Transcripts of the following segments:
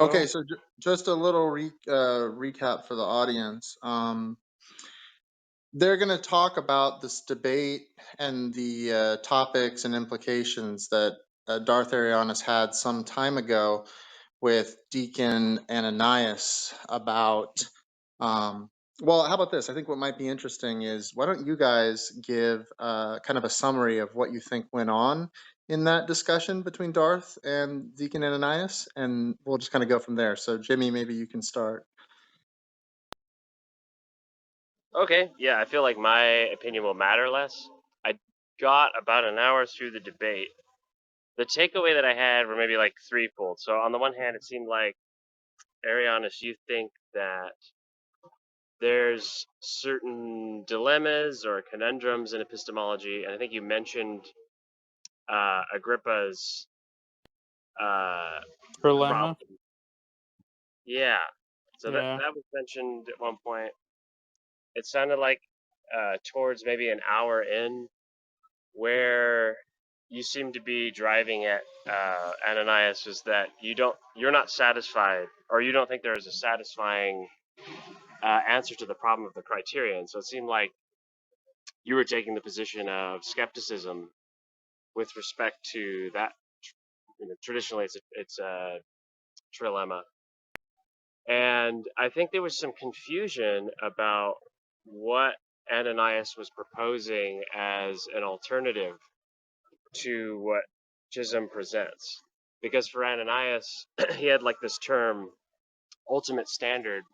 Okay, So, so just a little recap for the audience. They're going to talk about this debate and the topics and implications that Darth Arianus had some time ago with Deacon Ananias about. Um, well, how about this? I think what might be interesting is why don't you guys give kind of a summary of what you think went on in that discussion between Darth and Deacon Ananias, and we'll just kind of go from there. So, Jimmy, maybe you can start. okay, yeah, I feel like my opinion will matter less. I got about an hour through the debate. The takeaway that I had were maybe like threefold. So, on the one hand, it seemed like, Arianus, you think that there's certain dilemmas or conundrums in epistemology, and I think you mentioned Agrippa's Trilemma. problem. Yeah, so that Yeah. that was mentioned at one point. It sounded like towards maybe an hour in, where you seem to be driving at Ananias, is that you're not satisfied, or you don't think there is a satisfying answer to the problem of the criterion. So it seemed like you were taking the position of skepticism with respect to that. Traditionally, it's a trilemma, and I think there was some confusion about what Ananias was proposing as an alternative to what Chisholm presents. Because for Ananias, he had like this term, ultimate standard,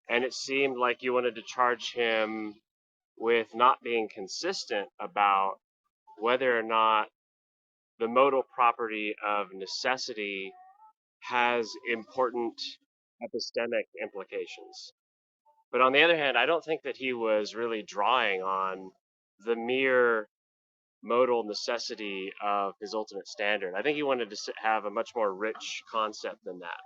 and it seemed like you wanted to charge him with not being consistent about whether or not the modal property of necessity has important epistemic implications. But on the other hand, I don't think that he was really drawing on the mere modal necessity of his ultimate standard. I think he wanted to have a much more rich concept than that.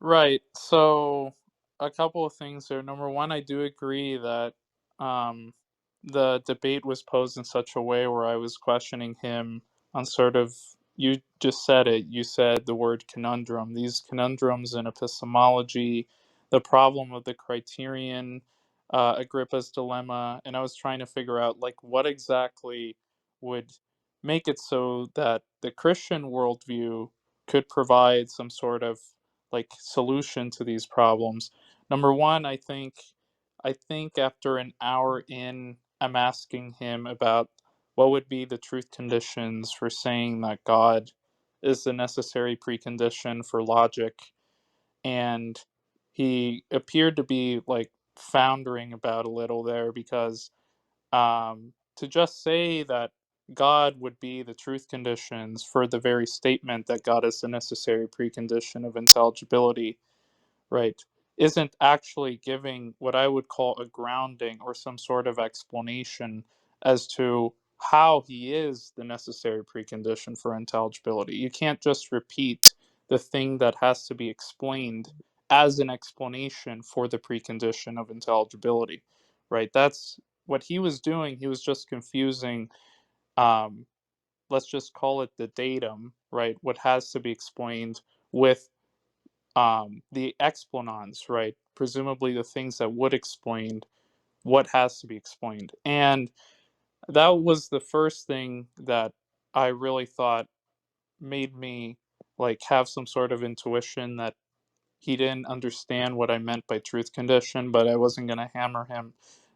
Right. So a couple of things there. Number one, I do agree that um, the debate was posed in such a way where I was questioning him on sort of, you just said it, you said the word conundrum. These conundrums in epistemology, the problem of the criterion, Agrippa's dilemma, and I was trying to figure out like what exactly would make it so that the Christian worldview could provide some sort of like solution to these problems. Number one, I think after an hour in, I'm asking him about what would be the truth conditions for saying that God is the necessary precondition for logic, and he appeared to be like foundering about a little there because to just say that God would be the truth conditions for the very statement that God is the necessary precondition of intelligibility, right, isn't actually giving what I would call a grounding or some sort of explanation as to how he is the necessary precondition for intelligibility. You can't just repeat the thing that has to be explained as an explanation for the precondition of intelligibility, right? That's what he was doing. He was just confusing, um, let's just call it the datum, right? What has to be explained with the explanans, right? Presumably the things that would explain what has to be explained. And that was the first thing that I really thought made me like have some sort of intuition that he didn't understand what I meant by truth condition, but I wasn't going to hammer him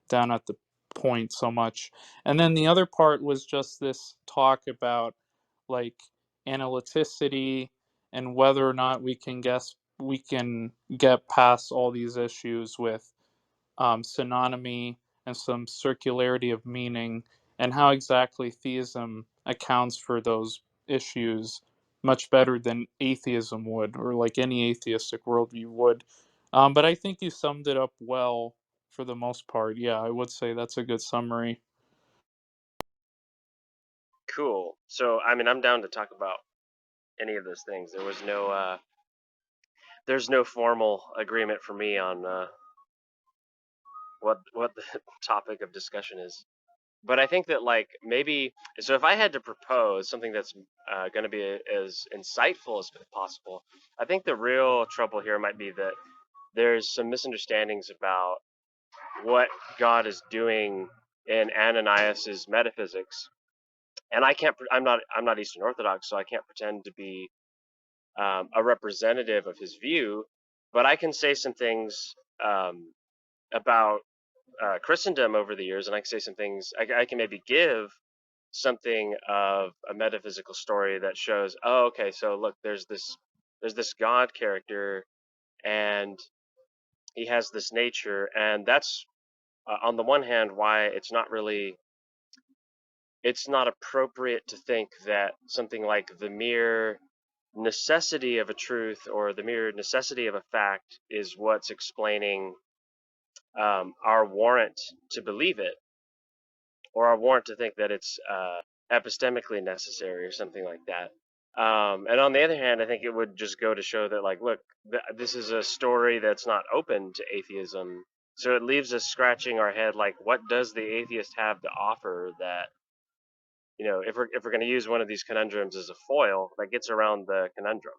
down at the point so much. And then the other part was just this talk about like analyticity and whether or not we can get past all these issues with synonymy and some circularity of meaning, and how exactly theism accounts for those issues much better than atheism would, or like any atheistic worldview would. But I think you summed it up well for the most part. Yeah, I would say that's a good summary. Cool. So, I mean, I'm down to talk about any of those things. There's no formal agreement for me on what the topic of discussion is. but I think that like maybe so if I had to propose something that's going to be as insightful as possible, I think the real trouble here might be that there's some misunderstandings about what God is doing in Ananias's metaphysics, and I can't. I'm not Eastern Orthodox, so I can't pretend to be a representative of his view, but I can say some things about Christendom over the years, and I can say some things. I can maybe give something of a metaphysical story that shows, oh, okay, so look, there's this God character, and he has this nature, and that's on the one hand why it's not appropriate to think that something like the mere necessity of a truth or the mere necessity of a fact is what's explaining our warrant to believe it, or our warrant to think that it's epistemically necessary or something like that. And on the other hand, I think it would just go to show that, like, look, this is a story that's not open to atheism. So it leaves us scratching our head, like, what does the atheist have to offer that, if we're going to use one of these conundrums as a foil, that gets around the conundrum?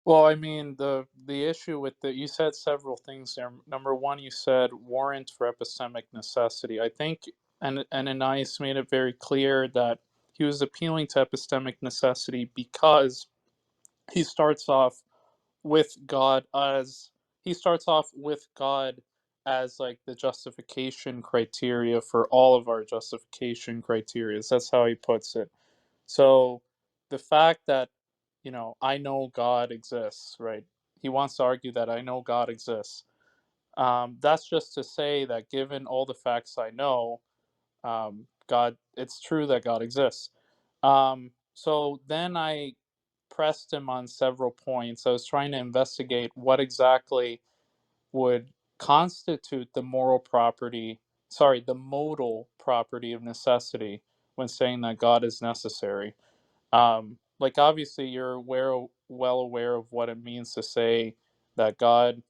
Well, I mean, the issue with you said several things there. Number one, you said warrant for epistemic necessity. I think, and Ananias made it very clear that he was appealing to epistemic necessity because he starts off with God as he starts off with God as like the justification criteria for all of our justification criteria. That's how he puts it. So the fact that, I know God exists, right? He wants to argue that I know God exists. That's just to say that given all the facts I know, God, it's true that God exists. So then I pressed him on several points. I was trying to investigate what exactly would constitute the modal property of necessity when saying that God is necessary. Like obviously you're well aware of what it means to say that God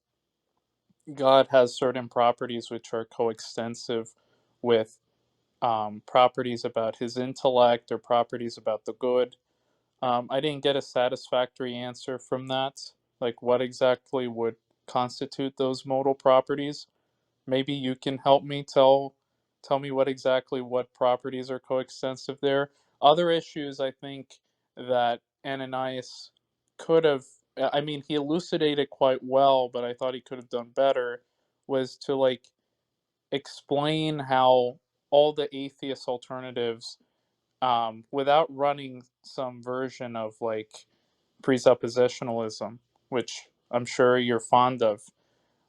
has certain properties which are coextensive with properties about his intellect or properties about the good. I didn't get a satisfactory answer from that. Like what exactly would constitute those modal properties? Maybe you can help me tell me what properties are coextensive there. Other issues I think that Ananias could have, I mean, he elucidated quite well, but I thought he could have done better, was to like explain how all the atheist alternatives, without running some version of like presuppositionalism, which I'm sure you're fond of,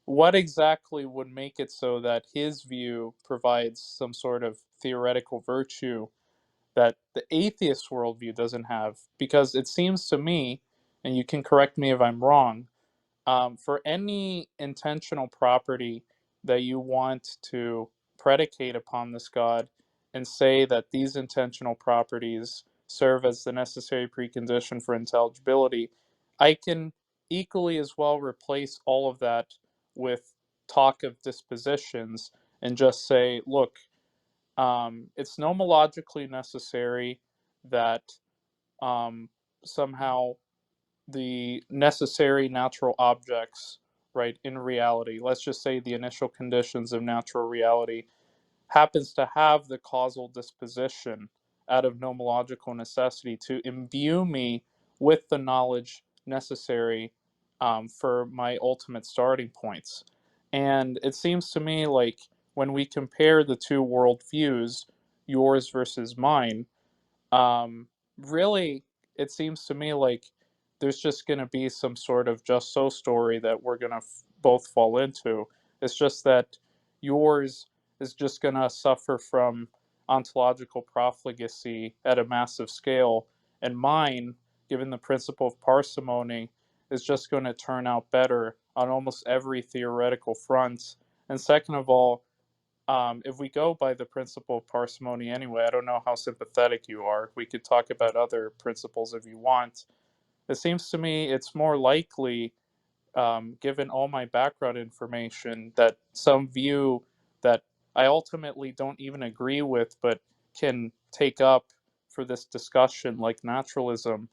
what exactly would make it so that his view provides some sort of theoretical virtue that the atheist worldview doesn't have? Because it seems to me, and you can correct me if I'm wrong, for any intentional property that you want to predicate upon this God and say that these intentional properties serve as the necessary precondition for intelligibility, I can equally as well replace all of that with talk of dispositions and just say, look, it's nomologically necessary that um, somehow the necessary natural objects, right, in reality, let's just say the initial conditions of natural reality, happens to have the causal disposition out of nomological necessity to imbue me with the knowledge necessary for my ultimate starting points. And it seems to me like when we compare the two worldviews, yours versus mine, really, it seems to me like there's just going to be some sort of just so story that we're going to both fall into. It's just that yours is just going to suffer from ontological profligacy at a massive scale, and mine, given the principle of parsimony, is just going to turn out better on almost every theoretical front. And second of all, if we go by the principle of parsimony anyway, I don't know how sympathetic you are. We could talk about other principles if you want. It seems to me it's more likely, given all my background information, that some view that I ultimately don't even agree with, but can take up for this discussion, like naturalism,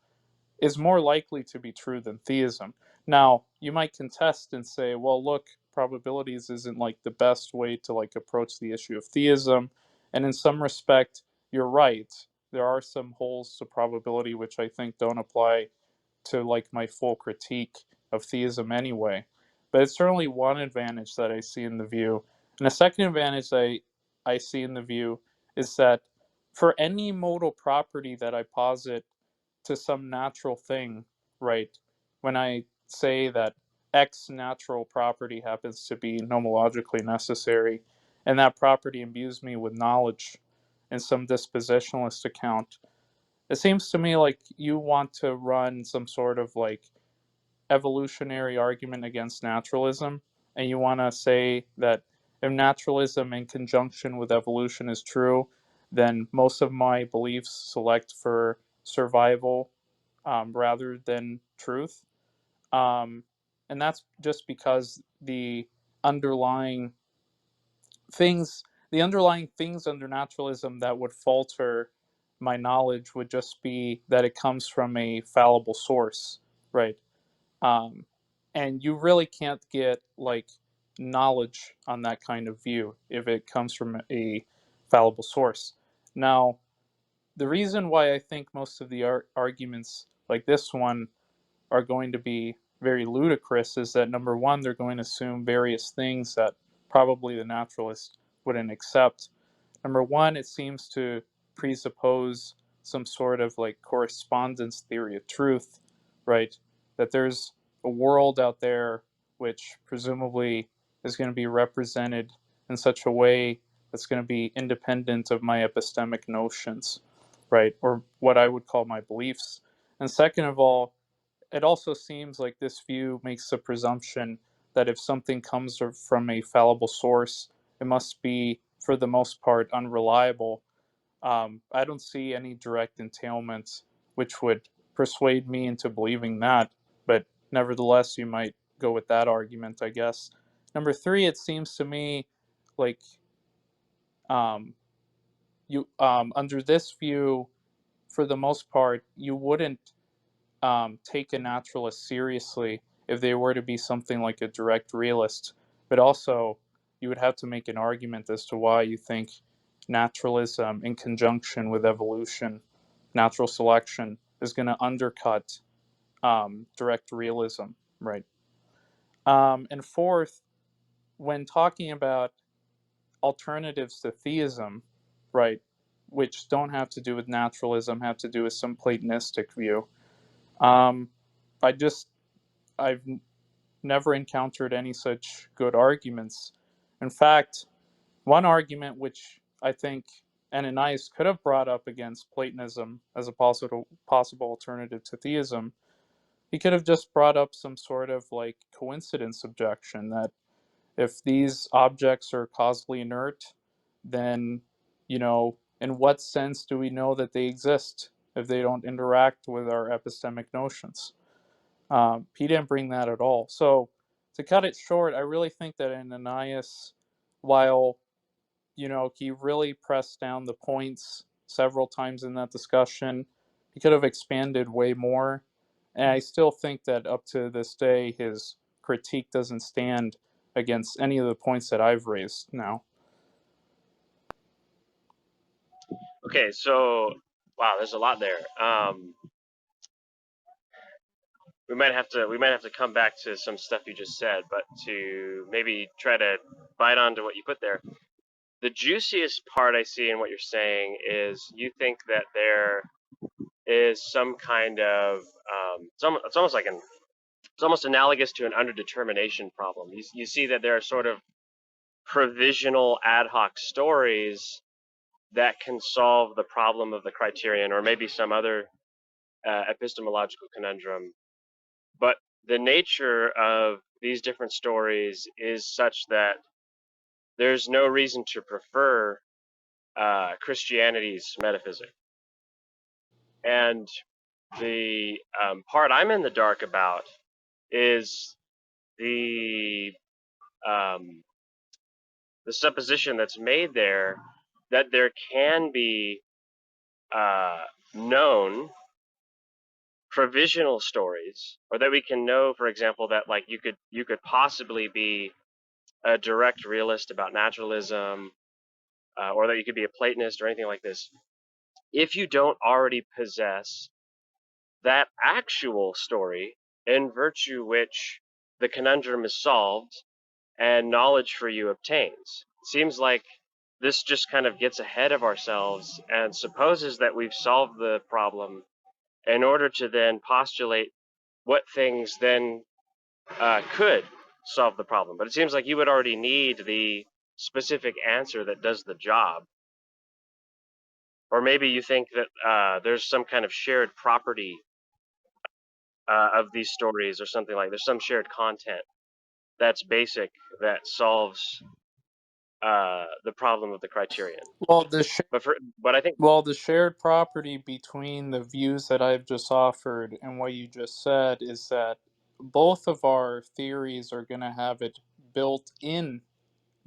is more likely to be true than theism. Now, you might contest and say, well, look, probabilities isn't like the best way to like approach the issue of theism. And in some respect, you're right. There are some holes to probability which I think don't apply to like my full critique of theism anyway. But it's certainly one advantage that I see in the view. And a second advantage I see in the view is that for any modal property that I posit to some natural thing, right? When I say that X natural property happens to be nomologically necessary, and that property imbues me with knowledge in some dispositionalist account, it seems to me like you want to run some sort of like evolutionary argument against naturalism, and you want to say that if naturalism in conjunction with evolution is true, then most of my beliefs select for survival rather than truth. Um, and that's just because underlying things, the underlying things under naturalism that would falter my knowledge would just be that it comes from a fallible source, right? Um, and you really can't get like knowledge on that kind of view if it comes from a fallible source. Now, the reason why I think most of the arguments like this one are going to be very ludicrous is that number one, they're going to assume various things that probably the naturalist wouldn't accept. Number one, it seems to presuppose some sort of like correspondence theory of truth, right? That there's a world out there which presumably is going to be represented in such a way that's going to be independent of my epistemic notions, right? Or what I would call my beliefs. And second of all, it also seems like this view makes the presumption that if something comes from a fallible source, it must be, for the most part, unreliable. I don't see any direct entailment which would persuade me into believing that, but nevertheless, you might go with that argument, I guess. Number three, it seems to me like um, you under this view, for the most part, you wouldn't take a naturalist seriously if they were to be something like a direct realist. But also, you would have to make an argument as to why you think naturalism, in conjunction with evolution, natural selection, is going to undercut direct realism, right? And fourth, when talking about alternatives to theism, right, which don't have to do with naturalism, have to do with some Platonistic view. Um, I just I've never encountered any such good arguments. In fact, one argument which I think Ananias could have brought up against Platonism as a possible alternative to theism, he could have just brought up some sort of like coincidence objection that if these objects are causally inert, then, in what sense do we know that they exist if they don't interact with our epistemic notions? He didn't bring that at all. So, to cut it short, I really think that Ananias, while he really pressed down the points several times in that discussion, he could have expanded way more. And I still think that up to this day, his critique doesn't stand against any of the points that I've raised now. Okay, so wow, there's a lot there. We might have to come back to some stuff you just said, but to maybe try to bite onto what you put there. The juiciest part I see in what you're saying is you think that there is some kind of it's almost analogous to an underdetermination problem. You see that there are sort of provisional ad hoc stories that can solve the problem of the criterion or maybe some other epistemological conundrum. But the nature of these different stories is such that there's no reason to prefer Christianity's metaphysic. And the part I'm in the dark about is the um, the supposition that's made there that there can be known provisional stories, or that we can know, for example, that like you could possibly be a direct realist about naturalism, or that you could be a Platonist or anything like this, if you don't already possess that actual story in virtue which the conundrum is solved and knowledge for you obtains. It seems like this just kind of gets ahead of ourselves and supposes that we've solved the problem in order to then postulate what things then could solve the problem. But it seems like you would already need the specific answer that does the job. Or maybe you think that there's some kind of shared property of these stories, or something like there's some shared content that's basic that solves the problem of the criterion. Well, But I think the shared property between the views that I've just offered and what you just said is that both of our theories are going to have it built in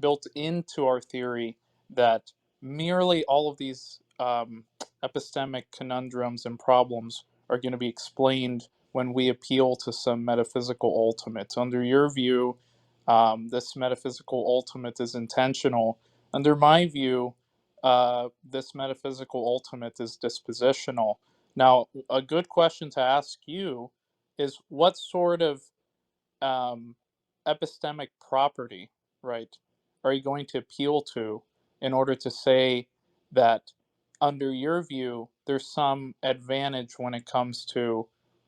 built into our theory that merely all of these epistemic conundrums and problems are going to be explained when we appeal to some metaphysical ultimate. Under your view, this metaphysical ultimate is intentional. Under my view, this metaphysical ultimate is dispositional. Now, a good question to ask you is what sort of um, epistemic property, right, are you going to appeal to in order to say that, under your view, there's some advantage when it comes to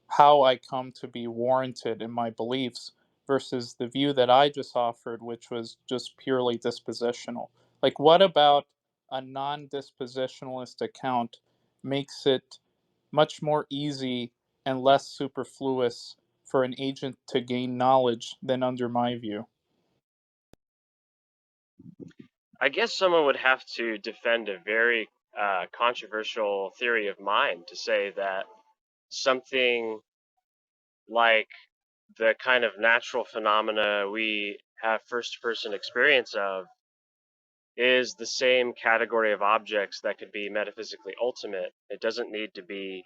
how I come to be warranted in my beliefs versus the view that I just offered, which was just purely dispositional? Like, what about a non dispositionalist account makes it much more easy and less superfluous for an agent to gain knowledge than under my view? I guess someone would have to defend a very controversial theory of mine to say that something like the kind of natural phenomena we have first person experience of is the same category of objects that could be metaphysically ultimate. It doesn't need to be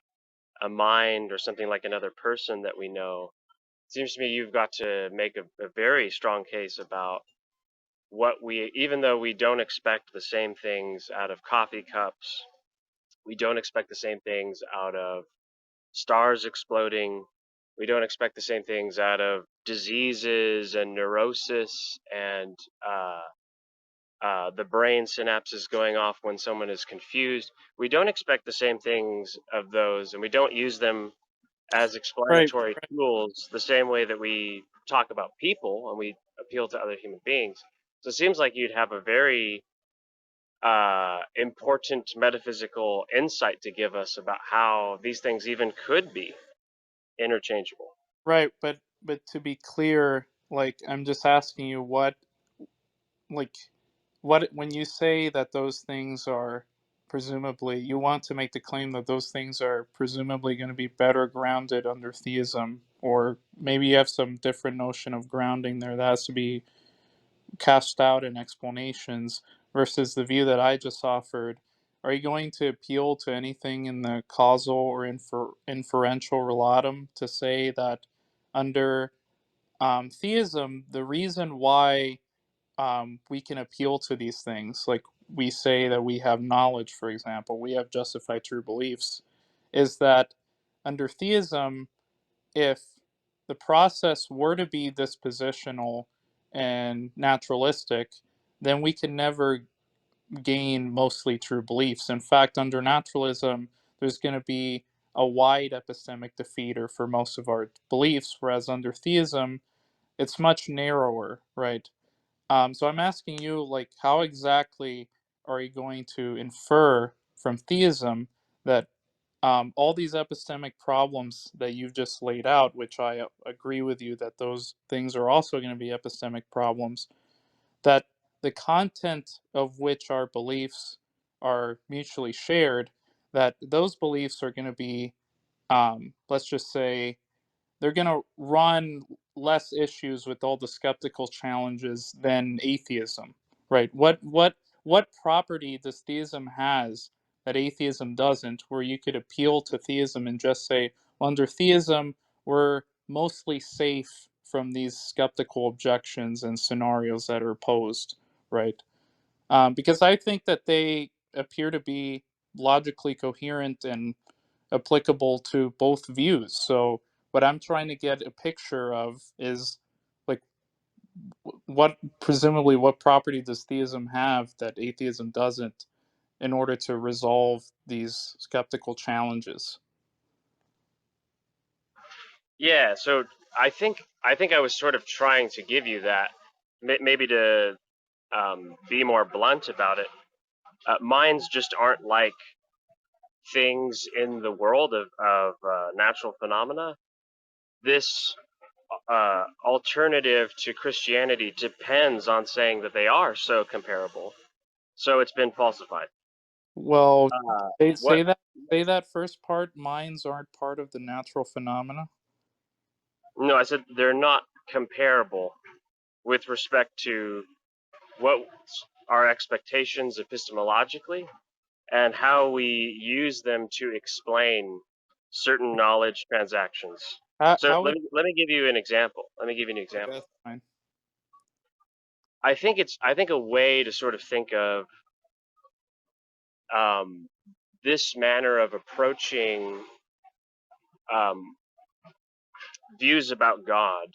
a mind or something like another person that we know. It seems to me you've got to make a very strong case about what we, even though we don't expect the same things out of coffee cups, we don't expect the same things out of stars exploding, we don't expect the same things out of diseases and neurosis and the brain synapses going off when someone is confused. We don't expect the same things of those, and we don't use them as Right. explanatory tools the same way that we talk about people and we appeal to other human beings. So it seems like you'd have a very important metaphysical insight to give us about how these things even could be interchangeable. Right, but to be clear, like I'm just asking you like what when you say that those things are presumably, you want to make the claim that those things are presumably going to be better grounded under theism, or maybe you have some different notion of grounding there that has to be cast out in explanations versus the view that I just offered. Are you going to appeal to anything in the causal or inferential relatum to say that under theism, the reason why we can appeal to these things, like we say that we have knowledge, for example, we have justified true beliefs, is that under theism, if the process were to be dispositional and naturalistic, then we can never gain mostly true beliefs. In fact, under naturalism, there's going to be a wide epistemic defeater for most of our beliefs, whereas under theism, it's much narrower, right? So I'm asking you, like, how exactly are you going to infer from theism that all these epistemic problems that you've just laid out, which I agree with you that those things are also going to be epistemic problems, that the content of which our beliefs are mutually shared, that those beliefs are going to be, let's just say, they're going to run less issues with all the skeptical challenges than atheism. Right. What property does theism has that atheism doesn't, where you could appeal to theism and just say, well, under theism, we're mostly safe from these skeptical objections and scenarios that are posed, right? Because I think that they appear to be logically coherent and applicable to both views. So what I'm trying to get a picture of is like what property does theism have that atheism doesn't in order to resolve these skeptical challenges? Yeah, so I think I was sort of trying to give you that, maybe to be more blunt about it. Minds just aren't like things in the world of natural phenomena. This alternative to Christianity depends on saying that they are so comparable. So it's been falsified. Well, they What? say that first part, minds aren't part of the natural phenomena. No, I said they're not comparable with respect to what our expectations epistemologically and how we use them to explain certain knowledge transactions. So How would let me give you an example. okay, that's fine. I think a way to sort of think of um, this manner of approaching um, views about God,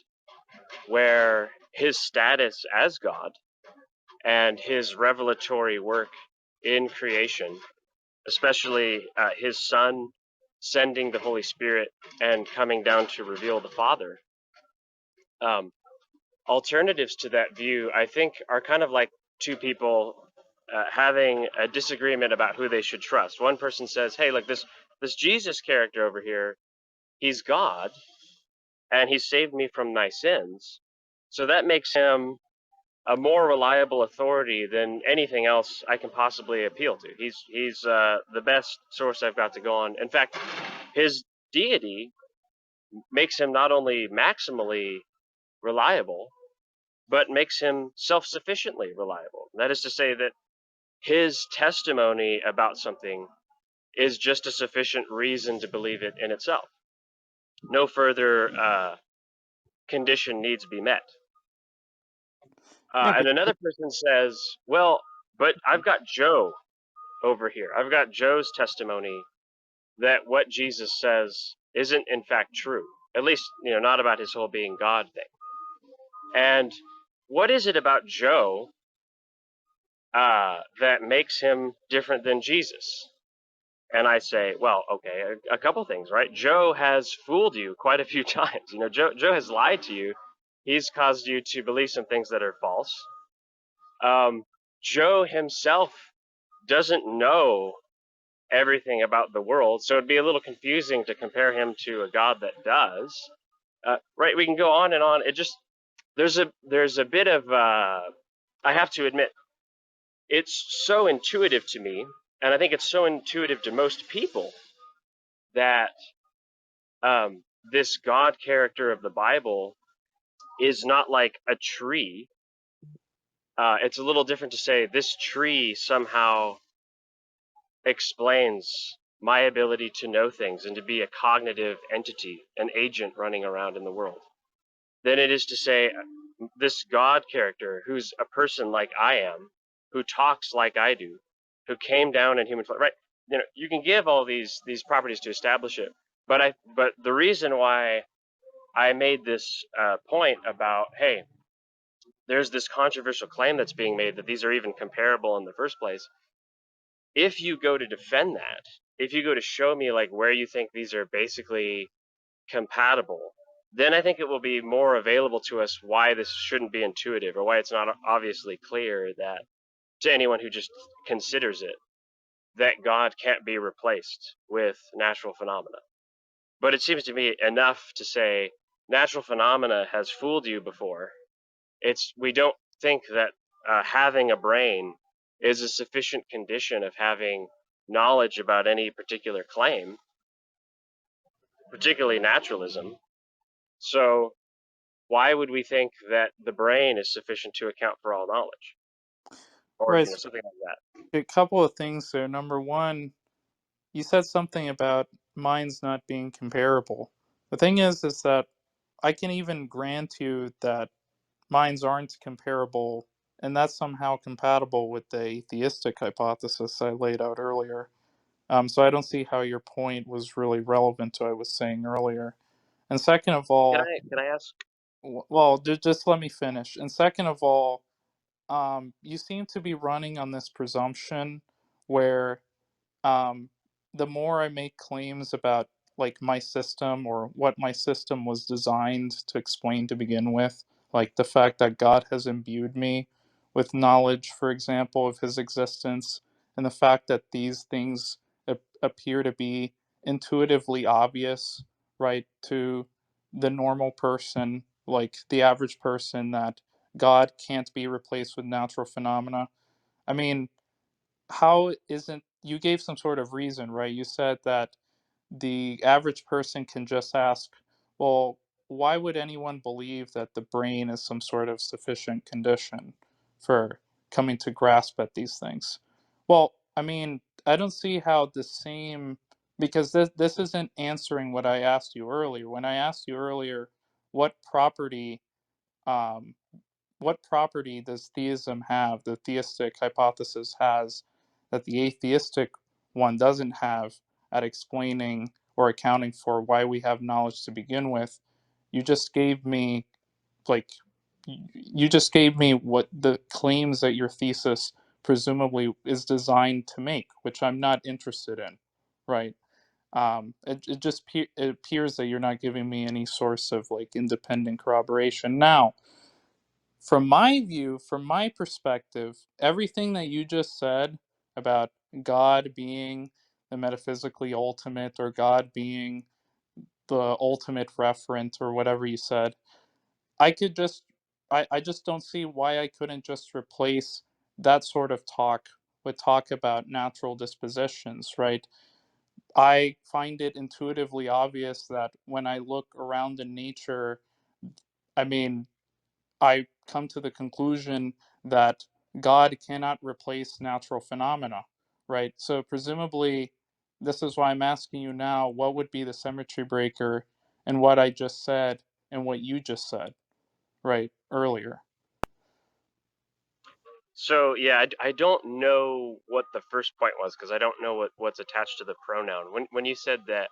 where his status as God and his revelatory work in creation, especially his Son sending the Holy Spirit and coming down to reveal the Father. Um, Alternatives to that view, I think, are kind of like two people having a disagreement about who they should trust. One person says, "Hey, look, this Jesus character over here, he's God, and he saved me from my sins, so that makes him a more reliable authority than anything else I can possibly appeal to. He's the best source I've got to go on. In fact, his deity makes him not only maximally reliable, but makes him self-sufficiently reliable. That is to say that his testimony about something is just a sufficient reason to believe it in itself. No further condition needs to be met." Yeah, And another person says, "Well, but I've got Joe over here. I've got Joe's testimony that what Jesus says isn't in fact true. At least, not about his whole being God thing. And what is it about Joe that makes him different than Jesus?" And I say, well, okay, a couple things, right? Joe has fooled you quite a few times. Joe has lied to you. He's caused you to believe some things that are false. Joe himself doesn't know everything about the world, so it'd be a little confusing to compare him to a God that does. Right? We can go on and on. It just there's a bit of I have to admit, it's so intuitive to me, and I think it's so intuitive to most people that this God character of the Bible is not like a tree. It's a little different to say this tree somehow explains my ability to know things and to be a cognitive entity, an agent running around in the world, than it is to say this God character who's a person like I am, who talks like I do, who came down in human flesh. Right? You can give all these properties to establish it, but the reason why I made this point about, hey, there's this controversial claim that's being made that these are even comparable in the first place. If you go to defend that, if you go to show me like where you think these are basically compatible, then I think it will be more available to us why this shouldn't be intuitive, or why it's not obviously clear that to anyone who just considers it, that God can't be replaced with natural phenomena. But it seems to me enough to say natural phenomena has fooled you before. We don't think that having a brain is a sufficient condition of having knowledge about any particular claim, particularly naturalism. So why would we think that the brain is sufficient to account for all knowledge? or Right. So something like that. a couple of things there. Number one, you said something about minds not being comparable. The thing is that I can even grant you that minds aren't comparable, and that's somehow compatible with the atheistic hypothesis I laid out earlier. So I don't see how your point was really relevant to what I was saying earlier. And second of all, Can I ask? well, just let me finish. And second of all, you seem to be running on this presumption where um, the more I make claims about like my system or what my system was designed to explain to begin with, like the fact that God has imbued me with knowledge, for example, of his existence, and the fact that these things appear to be intuitively obvious, right, to the normal person, like the average person, that God can't be replaced with natural phenomena. I mean, how isn't you gave some sort of reason, right? You said that the average person can just ask, well, why would anyone believe that the brain is some sort of sufficient condition for coming to grasp at these things? Well, I mean, I don't see how the same, because this isn't answering what I asked you earlier. When I asked you earlier, what property um, what property does theism have, the theistic hypothesis has, that the atheistic one doesn't have at explaining or accounting for why we have knowledge to begin with? You just gave me, like, you just gave me what the claims that your thesis presumably is designed to make, which I'm not interested in, right? It just it appears that you're not giving me any source of like independent corroboration. Now, from my view, from my perspective, everything that you just said about God being the metaphysically ultimate, or God being the ultimate referent, or whatever you said, I could just, I just don't see why I couldn't just replace that sort of talk with talk about natural dispositions, right? I find it intuitively obvious that when I look around in nature, I mean, I come to the conclusion that God cannot replace natural phenomena, right? So presumably, this is why I'm asking you now, what would be the symmetry breaker in what I just said and what you just said, right, earlier? So yeah, I don't know what the first point was because I don't know what's attached to the pronoun. When you said that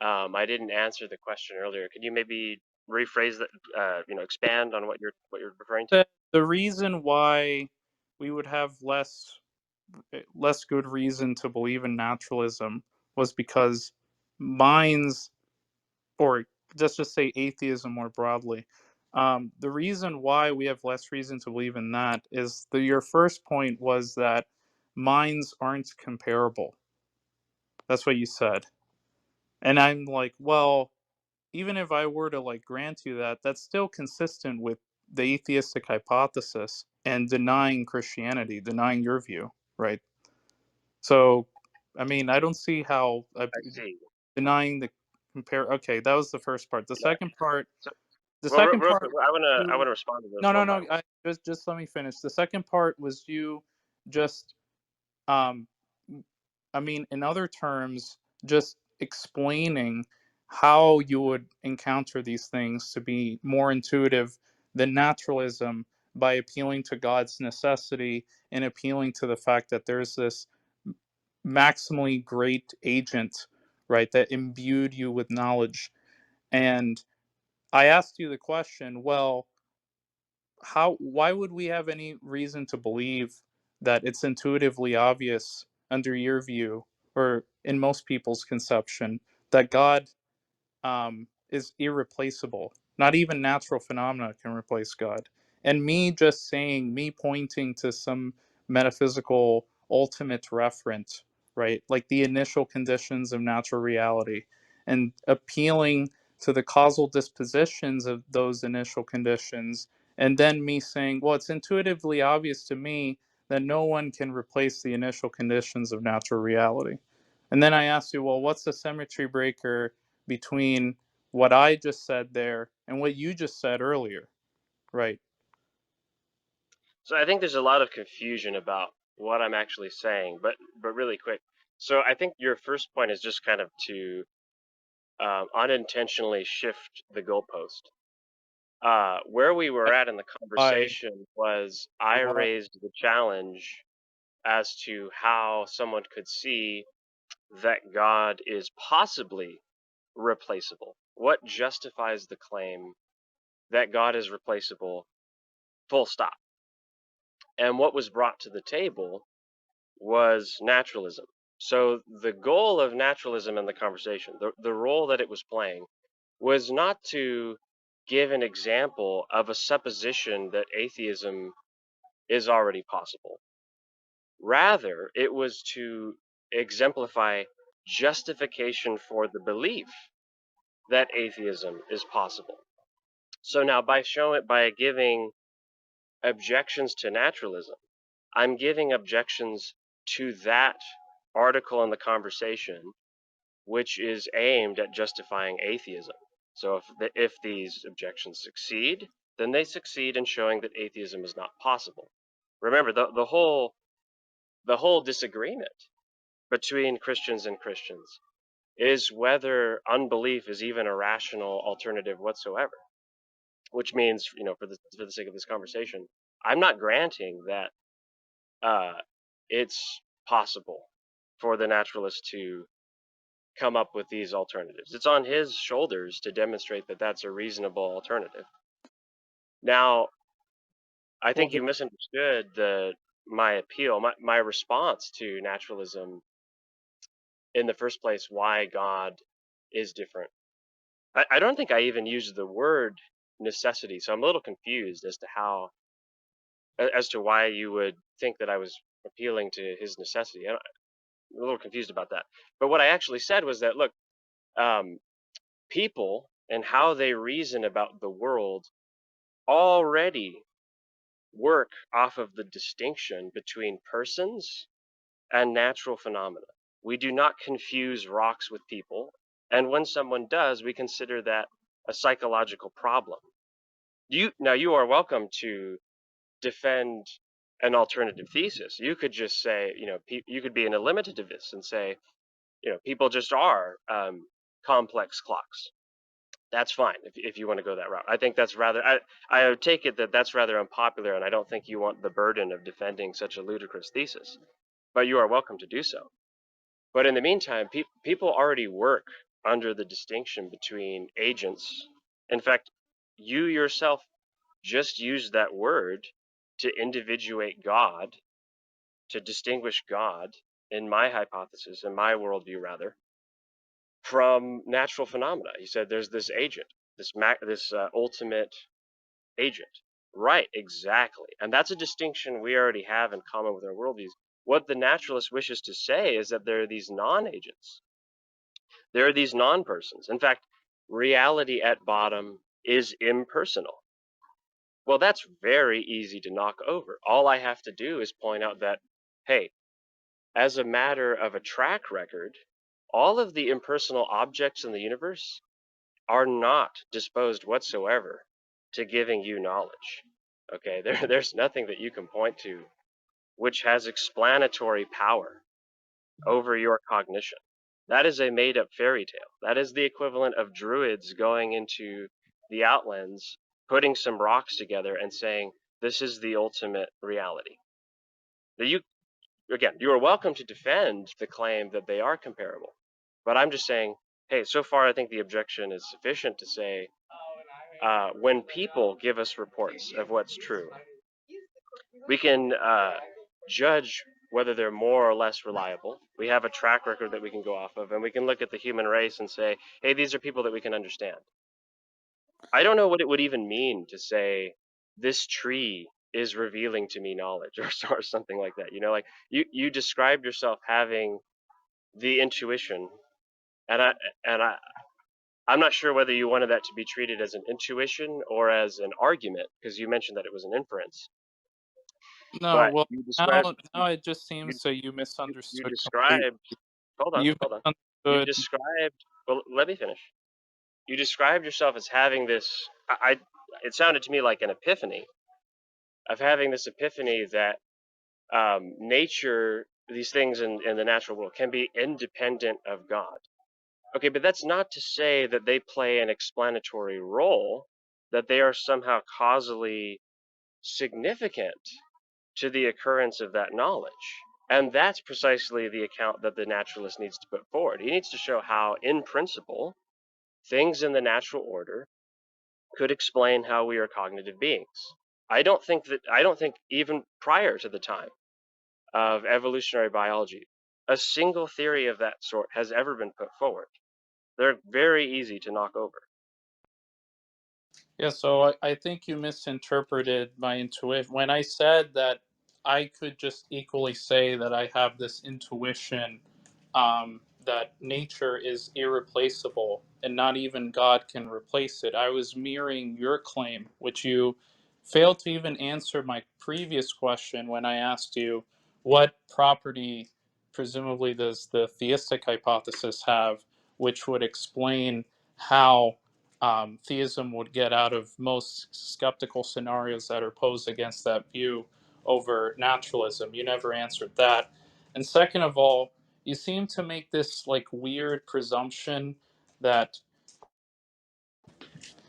I didn't answer the question earlier, could you maybe rephrase that? Expand on what you're referring to? The reason why we would have less good reason to believe in naturalism was because minds, or let's just say atheism more broadly. The reason why we have less reason to believe in that is your first point was that minds aren't comparable. That's what you said. And I'm like, well, even if I were to like grant you that, that's still consistent with the atheistic hypothesis and denying Christianity, denying your view, right? So, I mean, I don't see how I see. denying the compare. Okay, that was the first part. The Yeah. second part So, The well, second real quick, part I you wanna respond to those no, no, one by no. one. Just let me finish. The second part was you just um I mean, in other terms, just explaining how you would encounter these things to be more intuitive than naturalism, by appealing to God's necessity and appealing to the fact that there's this maximally great agent, right, that imbued you with knowledge. And I asked you the question, well, why would we have any reason to believe that it's intuitively obvious under your view, or in most people's conception, that God is irreplaceable? Not even natural phenomena can replace God. And me pointing to some metaphysical ultimate referent, right? Like the initial conditions of natural reality, and appealing to the causal dispositions of those initial conditions, and then me saying, well, it's intuitively obvious to me that no one can replace the initial conditions of natural reality. And then I asked you, well, what's the symmetry breaker between what I just said there and what you just said earlier, right? So I think there's a lot of confusion about what I'm actually saying, but really quick. So I think your first point is just kind of to unintentionally shift the goalpost. Where we were at in the Why? conversation was I Why? raised the challenge as to how someone could see that God is possibly replaceable. What justifies the claim that God is replaceable, full stop? And what was brought to the table was naturalism. So the goal of naturalism in the conversation, the role that it was playing, was not to give an example of a supposition that atheism is already possible. Rather, it was to exemplify justification for the belief that atheism is possible. So now by giving objections to naturalism, I'm giving objections to that article in the conversation, which is aimed at justifying atheism. So if these objections succeed, then they succeed in showing that atheism is not possible. Remember, the whole disagreement between Christians and Christians is whether unbelief is even a rational alternative whatsoever. Which means, for the sake of this conversation, I'm not granting that it's possible for the naturalist to come up with these alternatives. It's on his shoulders to demonstrate that that's a reasonable alternative. Now, I Well, think you misunderstood my appeal, my response to naturalism in the first place, why God is different. I don't think I even used the word necessity, so I'm a little confused as to as to why you would think that I was appealing to his necessity. I'm a little confused about that. But what I actually said was that, look, um, people and how they reason about the world already work off of the distinction between persons and natural phenomena. We do not confuse rocks with people, and when someone does, we consider that a psychological problem. You are welcome to defend an alternative thesis. You could just say, you could be an eliminativist and say, people just are complex clocks. That's fine if you want to go that route. I think that's rather, I take it that that's rather unpopular, and I don't think you want the burden of defending such a ludicrous thesis. But you are welcome to do so. But in the meantime, people already work under the distinction between agents. In fact, you yourself just used that word to individuate God, to distinguish God, in my hypothesis, in my worldview rather, from natural phenomena. He said there's this agent, this ultimate agent. Right, exactly. And that's a distinction we already have in common with our worldviews. What the naturalist wishes to say is that there are these non-agents. There are these non-persons. In fact, reality at bottom is impersonal. Well, that's very easy to knock over. All I have to do is point out that, hey, as a matter of a track record, all of the impersonal objects in the universe are not disposed whatsoever to giving you knowledge. Okay, there's nothing that you can point to which has explanatory power over your cognition. That is a made up fairy tale. That is the equivalent of druids going into the Outlands, putting some rocks together and saying, this is the ultimate reality. You are welcome to defend the claim that they are comparable. But I'm just saying, hey, so far I think the objection is sufficient to say when people give us reports of what's true, we can judge whether they're more or less reliable. We have a track record that we can go off of, and we can look at the human race and say, hey, these are people that we can understand. I don't know what it would even mean to say, this tree is revealing to me knowledge, or something like that. Like you described yourself having the intuition, and I'm not sure whether you wanted that to be treated as an intuition or as an argument, because you mentioned that it was an inference. No, But well, you described now it just you, seems so you you misunderstood completely. described hold on, You hold on. You misunderstood. described well, let me finish. You described yourself as having this it sounded to me like an epiphany of having this epiphany that nature, these things in the natural world, can be independent of God. Okay, but that's not to say that they play an explanatory role, that they are somehow causally significant to the occurrence of that knowledge. And that's precisely the account that the naturalist needs to put forward. He needs to show how, in principle, things in the natural order could explain how we are cognitive beings. I don't think even prior to the time of evolutionary biology, a single theory of that sort has ever been put forward. They're very easy to knock over. Yeah, so I think you misinterpreted my intuition. When I said that I could just equally say that I have this intuition that nature is irreplaceable and not even God can replace it, I was mirroring your claim, which you failed to even answer my previous question when I asked you what property, presumably, does the theistic hypothesis have, which would explain how theism would get out of most skeptical scenarios that are posed against that view over naturalism. You never answered that. And second of all, you seem to make this like weird presumption that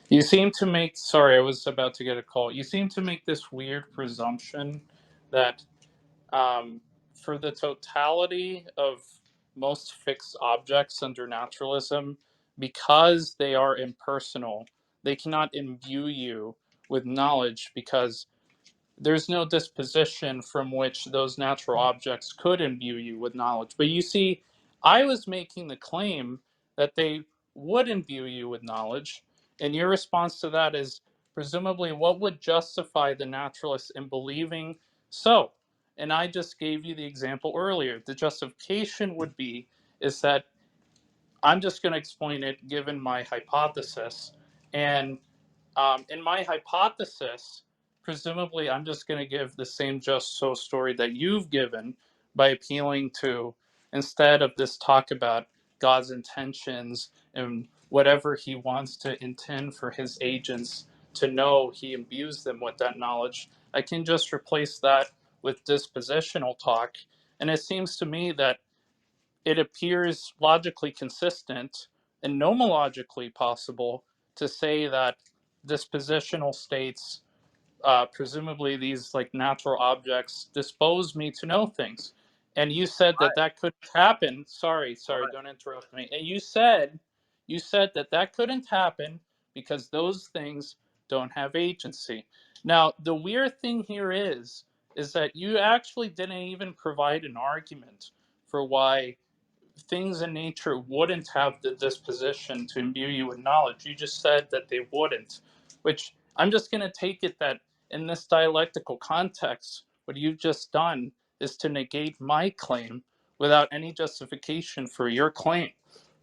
you seem to make. Sorry, I was about to get a call. You seem to make this weird presumption that um, for the totality of most fixed objects under naturalism, because they are impersonal, they cannot imbue you with knowledge because there's no disposition from which those natural objects could imbue you with knowledge. But you see, I was making the claim that they would imbue you with knowledge, and your response to that is presumably what would justify the naturalist in believing so. And I just gave you the example earlier. The justification would be is that I'm just going to explain it given my hypothesis, and in my hypothesis, presumably, I'm just going to give the same just so story that you've given by appealing to, instead of this talk about God's intentions and whatever he wants to intend for his agents to know, he imbues them with that knowledge. I can just replace that with dispositional talk. And it seems to me that it appears logically consistent and nomologically possible to say that dispositional states, presumably these like natural objects, dispose me to know things. And you said that that could happen. Sorry, don't interrupt me. And you said that that couldn't happen because those things don't have agency. Now, the weird thing here is that you actually didn't even provide an argument for why things in nature wouldn't have the disposition to imbue you with knowledge. You just said that they wouldn't, which I'm just going to take it that in this dialectical context, what you've just done is to negate my claim without any justification for your claim,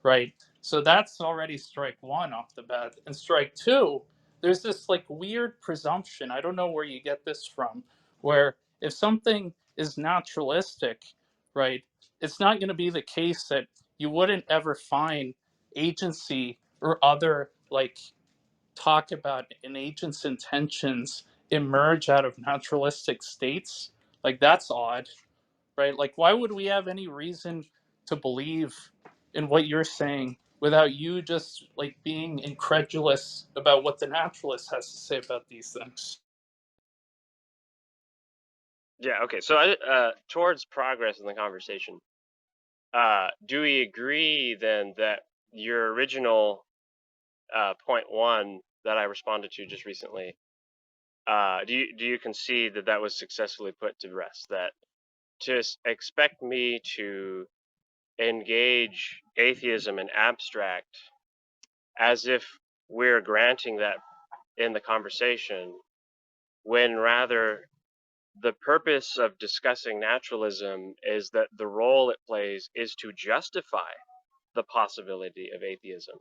right? So that's already strike one off the bat. And strike two, there's this like weird presumption. I don't know where you get this from, where if something is naturalistic, right, it's not going to be the case that you wouldn't ever find agency or other like talk about an agent's intentions emerge out of naturalistic states. Like that's odd, right? Like why would we have any reason to believe in what you're saying without you just like being incredulous about what the naturalist has to say about these things? Yeah, okay. So towards progress in the conversation, do we agree then that your original point one that I responded to just recently, do you concede that that was successfully put to rest? That to expect me to engage atheism in abstract as if we're granting that in the conversation, when rather the purpose of discussing naturalism is that the role it plays is to justify the possibility of atheism.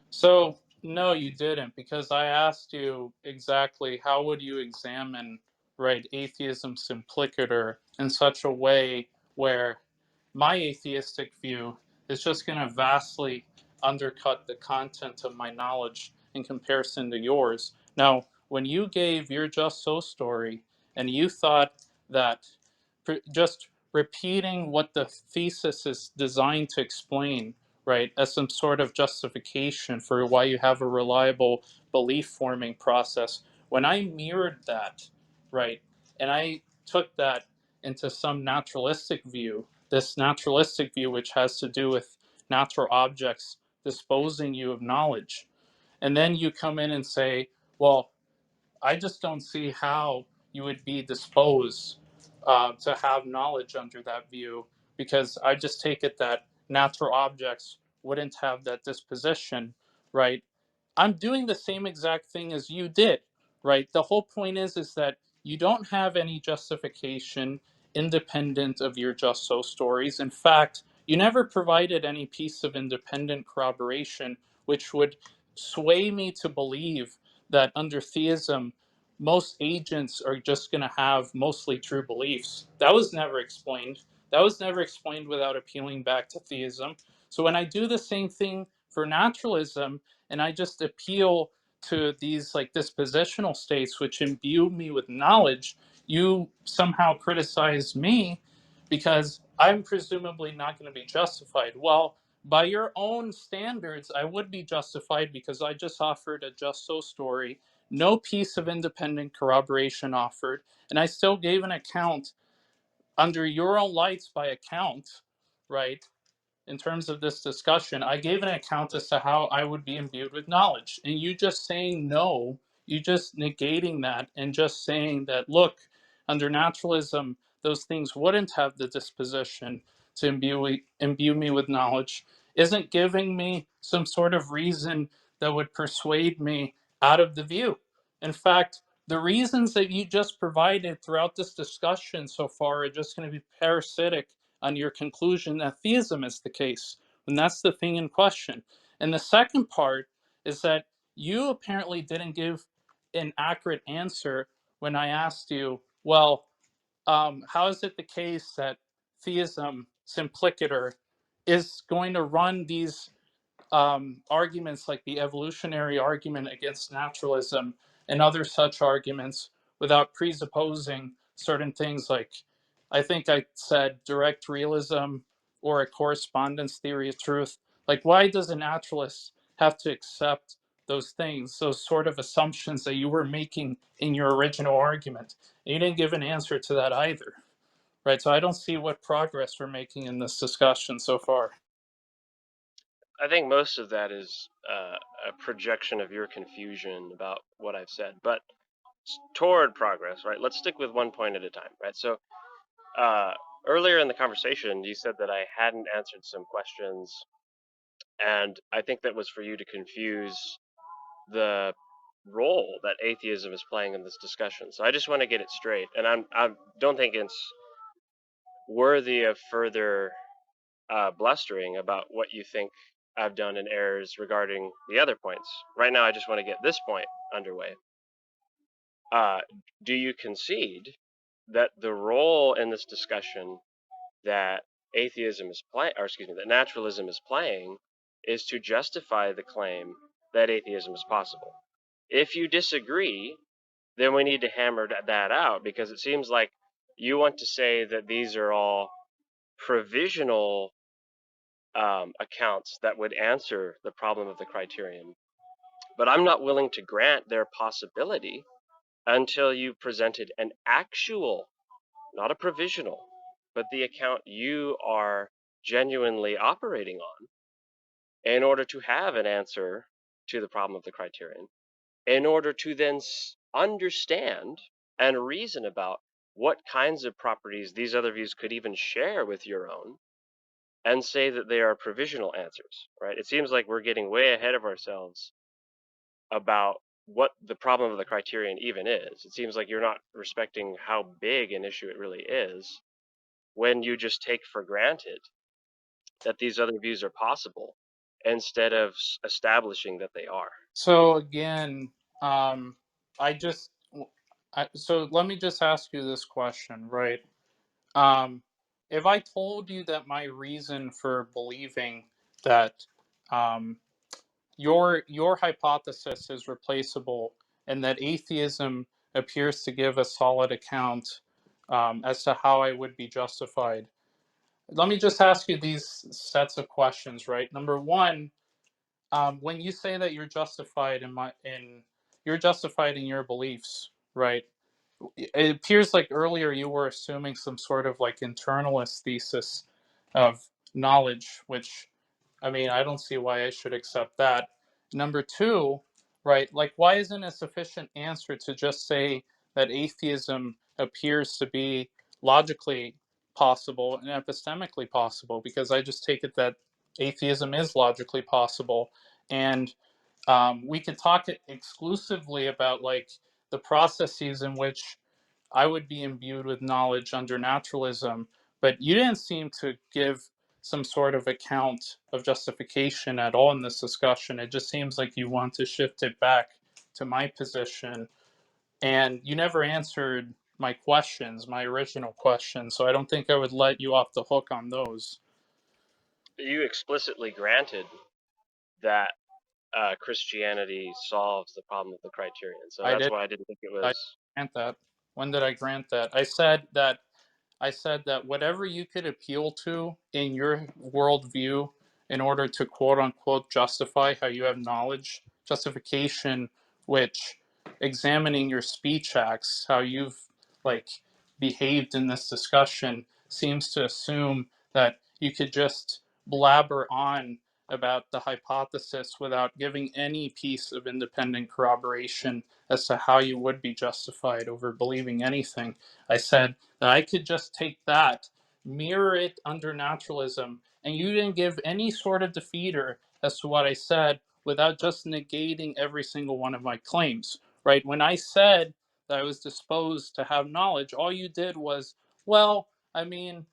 So no, you didn't, because I asked you exactly how would you examine, right, atheism simplicator in such a way where my atheistic view is just going to vastly undercut the content of my knowledge in comparison to yours. Now, when you gave your just so story and you thought that just repeating what the thesis is designed to explain, right, as some sort of justification for why you have a reliable belief forming process, when I mirrored that, right, and I took that into some naturalistic view, this naturalistic view which has to do with natural objects disposing you of knowledge, and then you come in and say, well, I just don't see how you would be disposed to have knowledge under that view, because I just take it that natural objects wouldn't have that disposition, right? I'm doing the same exact thing as you did, right? The whole point is that you don't have any justification independent of your just so stories. In fact, you never provided any piece of independent corroboration which would sway me to believe that under theism, most agents are just going to have mostly true beliefs. That was never explained. That was never explained without appealing back to theism. So when I do the same thing for naturalism, and I just appeal to these like dispositional states which imbue me with knowledge, you somehow criticize me because I'm presumably not going to be justified. Well, by your own standards, I would be justified because I just offered a just so story, no piece of independent corroboration offered, and I still gave an account under your own lights by account, right? In terms of this discussion, I gave an account as to how I would be imbued with knowledge. And you just saying no, you just negating that and just saying that, look, under naturalism, those things wouldn't have the disposition to imbue me with knowledge, isn't giving me some sort of reason that would persuade me out of the view. In fact, the reasons that you just provided throughout this discussion so far are just going to be parasitic on your conclusion that theism is the case. And that's the thing in question. And the second part is that you apparently didn't give an accurate answer when I asked you, well, how is it the case that theism simplicator is going to run these arguments like the evolutionary argument against naturalism and other such arguments without presupposing certain things like, I think I said, direct realism or a correspondence theory of truth. Like, why does a naturalist have to accept those things, those sort of assumptions that you were making in your original argument? And you didn't give an answer to that either, right? So I don't see what progress we're making in this discussion so far. I think most of that is a projection of your confusion about what I've said, but toward progress, right? Let's stick with one point at a time, right? So earlier in the conversation, you said that I hadn't answered some questions, and I think that was for you to confuse the role that atheism is playing in this discussion. So I just want to get it straight, and I don't think it's worthy of further blustering about what you think I've done in errors regarding the other points. Right now, I just want to get this point underway. Do you concede that the role in this discussion that atheism is playing, or excuse me, that naturalism is playing, is to justify the claim that atheism is possible? If you disagree, then we need to hammer that out, because it seems like you want to say that these are all provisional accounts that would answer the problem of the criterion. But I'm not willing to grant their possibility until you've presented an actual, not a provisional, but the account you are genuinely operating on in order to have an answer to the problem of the criterion, in order to then understand and reason about what kinds of properties these other views could even share with your own, and say that they are provisional answers, right? It seems like we're getting way ahead of ourselves about what the problem of the criterion even is. It seems like you're not respecting how big an issue it really is when you just take for granted that these other views are possible instead of establishing that they are. So again, I just, so let me just ask you this question, right? Um, if I told you that my reason for believing that um, your hypothesis is replaceable and that atheism appears to give a solid account as to how I would be justified. Let me just ask you these sets of questions, right? Number one, when you say that you're justified you're justified in your beliefs, right? It appears like earlier you were assuming some sort of like internalist thesis of knowledge, which, I mean, I don't see why I should accept that. Number two, right, like why isn't a sufficient answer to just say that atheism appears to be logically possible and epistemically possible? Because I just take it that atheism is logically possible. And we could talk exclusively about like the processes in which I would be imbued with knowledge under naturalism, but you didn't seem to give some sort of account of justification at all in this discussion. It just seems like you want to shift it back to my position, and you never answered my questions, my original questions, so I don't think I would let you off the hook on those. You explicitly granted that Christianity solves the problem of the criterion, so I that's did. why I didn't think it I was. grant that. When did I grant that? I said that whatever you could appeal to in your worldview in order to quote unquote justify how you have knowledge, justification, which examining your speech acts, how you've like behaved in this discussion, seems to assume that you could just blabber on about the hypothesis without giving any piece of independent corroboration as to how you would be justified over believing anything. I said that I could just take that, mirror it under naturalism, and you didn't give any sort of defeater as to what I said without just negating every single one of my claims, right? When I said that I was disposed to have knowledge, all you did was, well, I mean,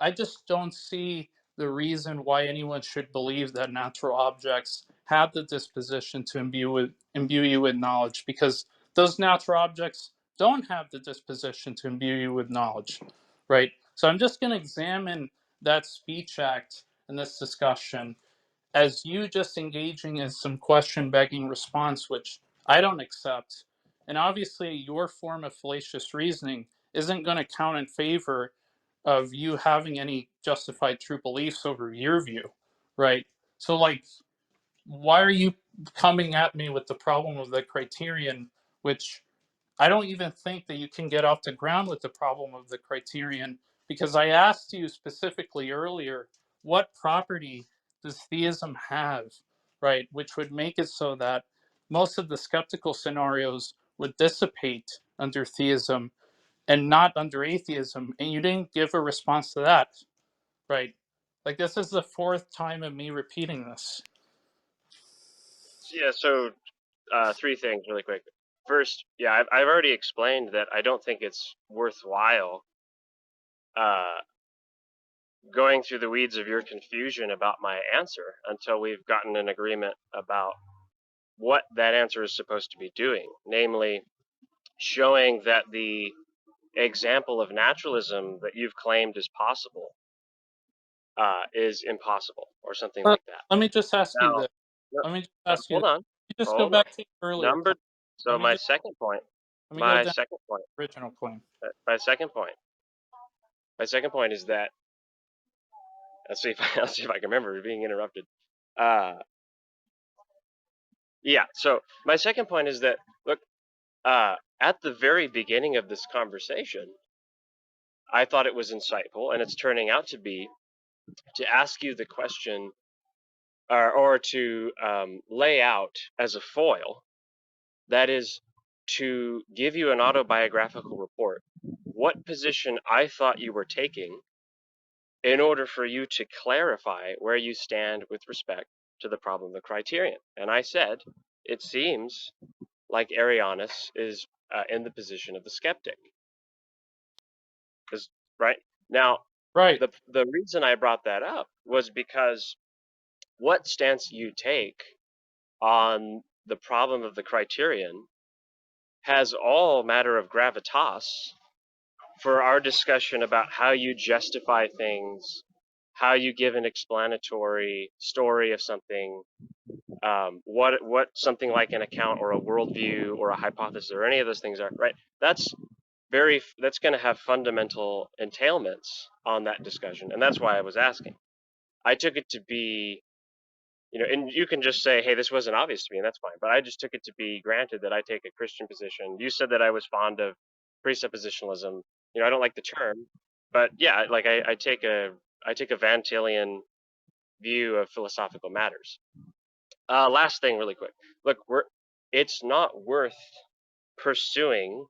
I just don't see the reason why anyone should believe that natural objects have the disposition to imbue you with knowledge, because those natural objects don't have the disposition to imbue you with knowledge, right? So I'm just going to examine that speech act in this discussion as you just engaging in some question begging response, which I don't accept. And obviously, your form of fallacious reasoning isn't going to count in favor of you having any justified true beliefs over your view, right? So, like, why are you coming at me with the problem of the criterion, which I don't even think that you can get off the ground with the problem of the criterion, because I asked you specifically earlier, what property does theism have, right? Which would make it so that most of the skeptical scenarios would dissipate under theism and not under atheism. And you didn't give a response to that, right? Like, this is the fourth time of me repeating this. Yeah, so three things really quick. First, yeah, I've already explained that I don't think it's worthwhile uh, going through the weeds of your confusion about my answer until we've gotten an agreement about what that answer is supposed to be doing, namely showing that the example of naturalism that you've claimed is possible is impossible or something But like that. let me just ask you Now, this. no, Let me just no, ask you hold this. on, You just go hold on. back to your earlier Number, claim. so Let me my just second point, let me go my down second point, to the original claim. my second point, my second point is that let's see if I can remember being interrupted. Uh, yeah. So my second point is that look, at the very beginning of this conversation, I thought it was insightful, and it's turning out to be, to ask you the question, or to lay out as a foil, that is, to give you an autobiographical report, what position I thought you were taking in order for you to clarify where you stand with respect to the problem of the criterion. And I said, it seems like Arianus is in the position of the skeptic. Is right now, Right. the reason I brought that up was because what stance you take on the problem of the criterion has all matter of gravitas for our discussion about how you justify things, how you give an explanatory story of something, what something like an account or a worldview or a hypothesis or any of those things are, right? That's going to have fundamental entailments on that discussion, and that's why I was asking. I took it to be, and you can just say, hey, this wasn't obvious to me, and that's fine. But I just took it to be granted that I take a Christian position. You said that I was fond of presuppositionalism. I don't like the term, but yeah, like I take a Van Tillian view of philosophical matters. Last thing, really quick. Look, it's not worth pursuing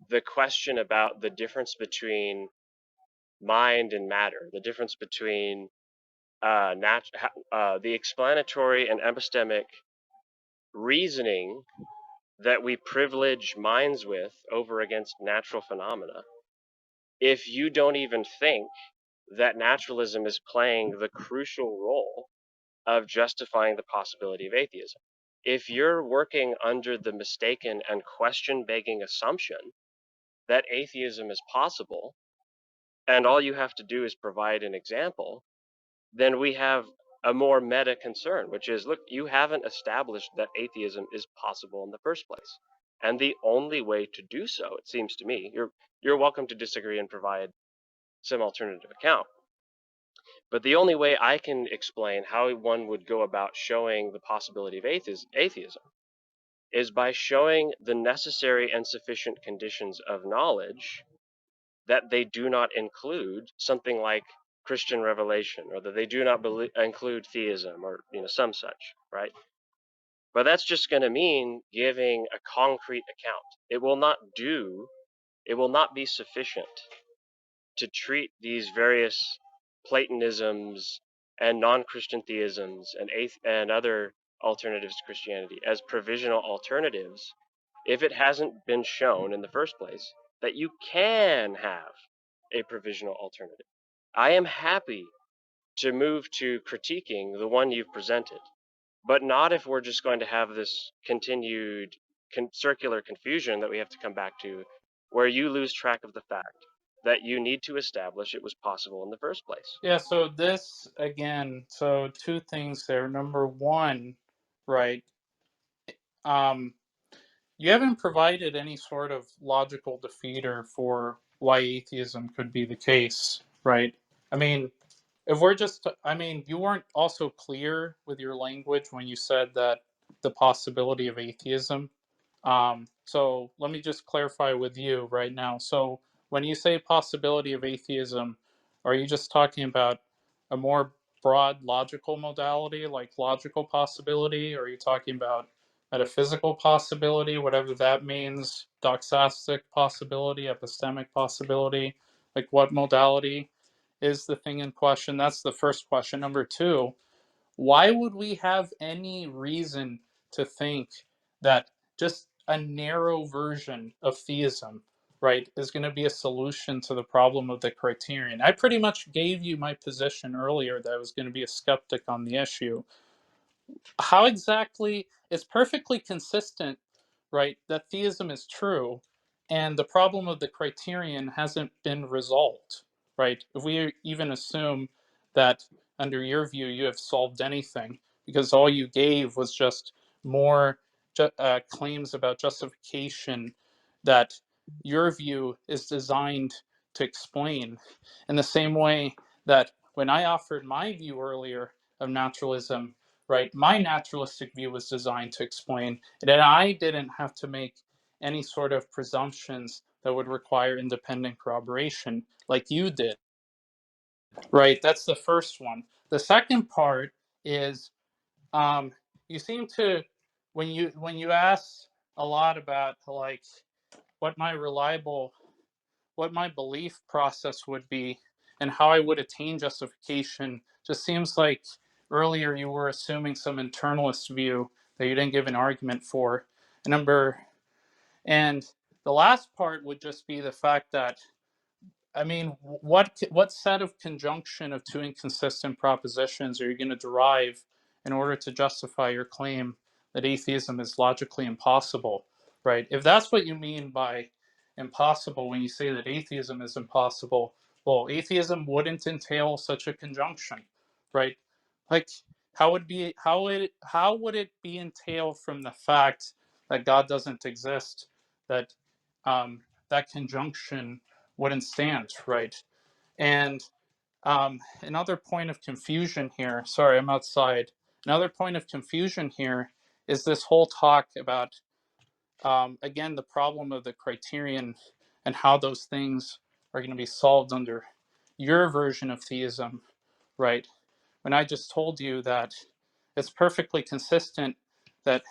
the question about the difference between mind and matter, the difference between the explanatory and epistemic reasoning that we privilege minds with over against natural phenomena, if you don't even think that naturalism is playing the crucial role of justifying the possibility of atheism. If you're working under the mistaken and question begging assumption that atheism is possible, and all you have to do is provide an example, then we have a more meta concern, which is, look, you haven't established that atheism is possible in the first place. And the only way to do so, it seems to me, you're welcome to disagree and provide some alternative account. But the only way I can explain how one would go about showing the possibility of atheism is by showing the necessary and sufficient conditions of knowledge that they do not include something like Christian revelation, or that they do not include theism, or some such, right? But that's just going to mean giving a concrete account. It will not be sufficient to treat these various Platonisms and non-Christian theisms and other alternatives to Christianity as provisional alternatives if it hasn't been shown in the first place that you can have a provisional alternative. I am happy to move to critiquing the one you've presented, but not if we're just going to have this continued circular confusion that we have to come back to, where you lose track of the fact that you need to establish it was possible in the first place. Yeah, so this, again, so two things there. Number one, right, you haven't provided any sort of logical defeater for why atheism could be the case, right? I mean, if we're just, I mean, you weren't also clear with your language when you said that the possibility of atheism. So let me just clarify with you right now. So when you say possibility of atheism, are you just talking about a more broad logical modality, like logical possibility? Or are you talking about metaphysical possibility, whatever that means, doxastic possibility, epistemic possibility? Like what modality is the thing in question? That's the first question. Number two, why would we have any reason to think that just a narrow version of theism, right, is going to be a solution to the problem of the criterion? I pretty much gave you my position earlier that I was going to be a skeptic on the issue. How exactly? It's perfectly consistent, right, that theism is true and the problem of the criterion hasn't been resolved, right? If we even assume that under your view you have solved anything, because all you gave was just more claims about justification that your view is designed to explain, in the same way that when I offered my view earlier of naturalism, right, my naturalistic view was designed to explain, and I didn't have to make any sort of presumptions that would require independent corroboration like you did, right? That's the first one. The second part is, um, you seem to, when you ask a lot about like what my reliable, what my belief process would be and how I would attain justification, just seems like earlier you were assuming some internalist view that you didn't give an argument for. And the last part would just be the fact that, I mean, what set of conjunction of two inconsistent propositions are you going to derive in order to justify your claim that atheism is logically impossible, right? If that's what you mean by impossible when you say that atheism is impossible, well, atheism wouldn't entail such a conjunction, right? Like, How would it be entailed from the fact that God doesn't exist, that that conjunction wouldn't stand, right? And another point of confusion here. Sorry, I'm outside. Another point of confusion here is this whole talk about again the problem of the criterion and how those things are going to be solved under your version of theism, right? When I just told you that it's perfectly consistent that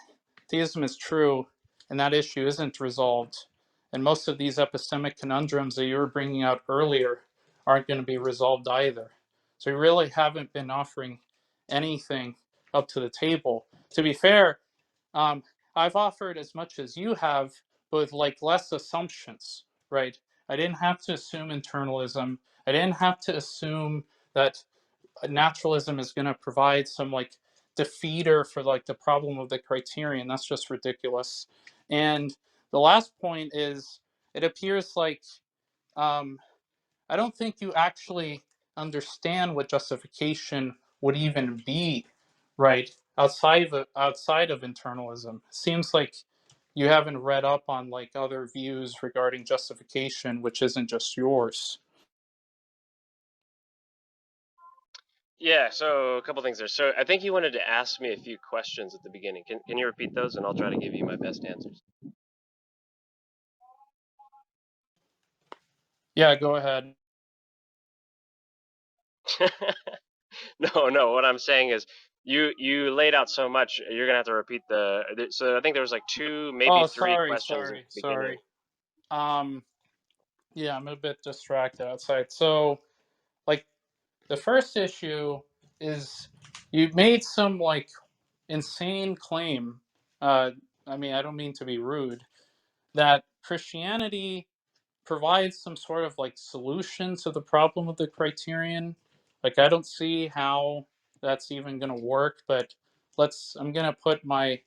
theism is true and that issue isn't resolved, and most of these epistemic conundrums that you were bringing out earlier aren't going to be resolved either. So we really haven't been offering anything up to the table. To be fair, um, I've offered as much as you have, but with like less assumptions, right? I didn't have to assume internalism. I didn't have to assume that naturalism is going to provide some like defeater for like the problem of the criterion. That's just ridiculous. And the last point is, it appears like um, I don't think you actually understand what justification would even be, right? Outside of internalism, seems like you haven't read up on like other views regarding justification, which isn't just yours. Yeah, so a couple things there. So I think you wanted to ask me a few questions at the beginning. Can you repeat those, and I'll try to give you my best answers. Yeah, go ahead. No. What I'm saying is, you laid out so much. You're gonna have to repeat the. So I think there was like two, maybe Oh, three sorry, questions at sorry, the beginning. sorry. Um, yeah, I'm a bit distracted outside. So, like, the first issue is you made some like insane claim. Uh, I mean, I don't mean to be rude, that Christianity provides some sort of like solution to the problem of the criterion. Like, I don't see how that's even going to work, but I'm going to put my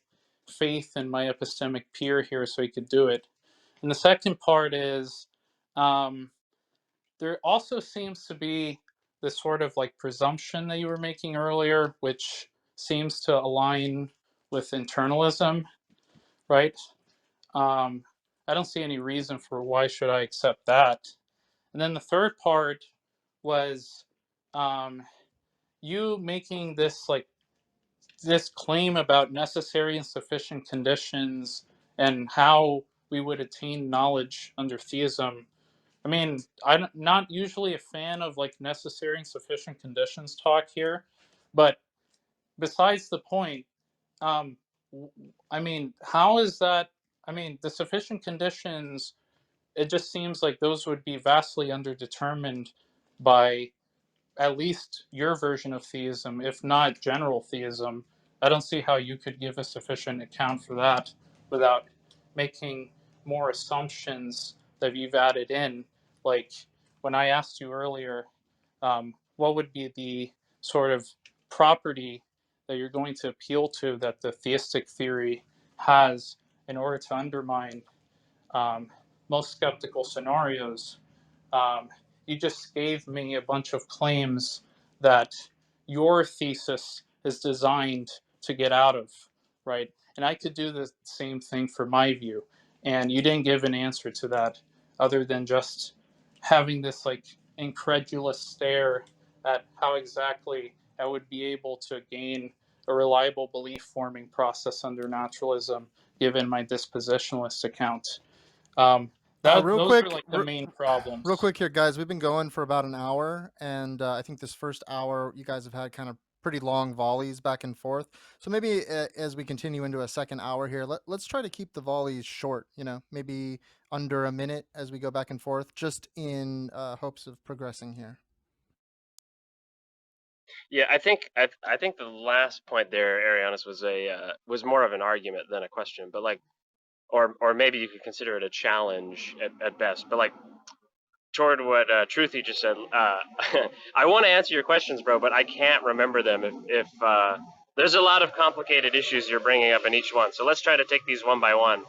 faith in my epistemic peer here so he could do it. And the second part is um, there also seems to be this sort of like presumption that you were making earlier, which seems to align with internalism, right? Um, I don't see any reason for why should I accept that. And then the third part was um, you making this claim about necessary and sufficient conditions and how we would attain knowledge under theism. I mean, I'm not usually a fan of like necessary and sufficient conditions talk here, but besides the point, um, I mean, how is that? I mean, the sufficient conditions, it just seems like those would be vastly underdetermined by at least your version of theism, if not general theism. I don't see how you could give a sufficient account for that without making more assumptions that you've added in. Like when I asked you earlier, what would be the sort of property that you're going to appeal to that the theistic theory has in order to undermine um, most skeptical scenarios? um, you just gave me a bunch of claims that your thesis is designed to get out of, right? And I could do the same thing for my view. And you didn't give an answer to that other than just having this like incredulous stare at how exactly I would be able to gain a reliable belief forming process under naturalism given my dispositionalist account. Um, Real those are quick, like the main real problems. quick here, guys. We've been going for about an hour, and I think this first hour, you guys have had kind of pretty long volleys back and forth. So maybe as we continue into a second hour here, let's try to keep the volleys short. You know, maybe under a minute as we go back and forth, just in hopes of progressing here. Yeah, I think the last point there, Arianus, was more of an argument than a question, but like, or maybe you could consider it a challenge at best. But like, toward what Truthy just said, I want to answer your questions, bro, but I can't remember them if there's a lot of complicated issues you're bringing up in each one. So let's try to take these one by one.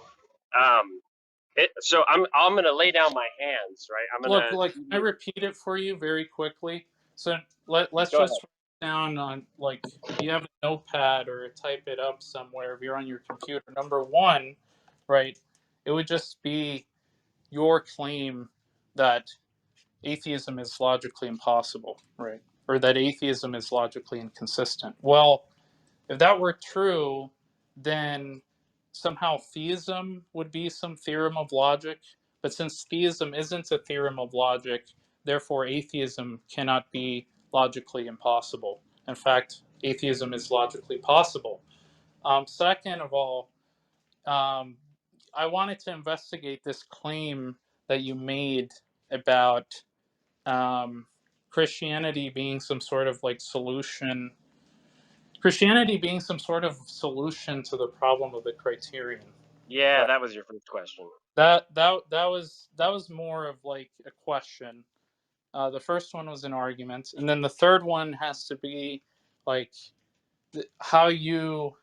So I'm gonna lay down my hands, right? I'm Look, gonna like I repeat it for you very quickly. So let's go just ahead. down on, like, if you have a notepad or type it up somewhere, if you're on your computer, number one, right, it would just be your claim that atheism is logically impossible, right? Or that atheism is logically inconsistent. Well, if that were true, then somehow theism would be some theorem of logic. But since theism isn't a theorem of logic, therefore atheism cannot be logically impossible. In fact, atheism is logically possible. Second of all, um, I wanted to investigate this claim that you made about Christianity being some sort of like solution. Christianity being some sort of solution to the problem of the criterion. Yeah, Right. that was your first question. That was more of like a question. The first one was an argument, and then the third one has to be like how you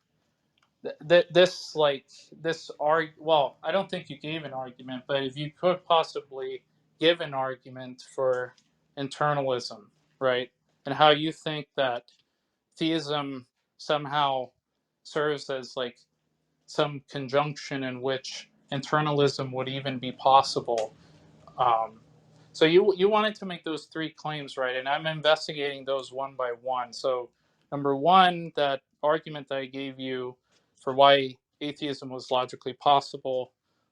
this like this arg. Well, I don't think you gave an argument, but if you could possibly give an argument for internalism, right, and how you think that theism somehow serves as like some conjunction in which internalism would even be possible. Um, so you wanted to make those three claims, right? And I'm investigating those one by one. So number one, that argument that I gave you for why atheism was logically possible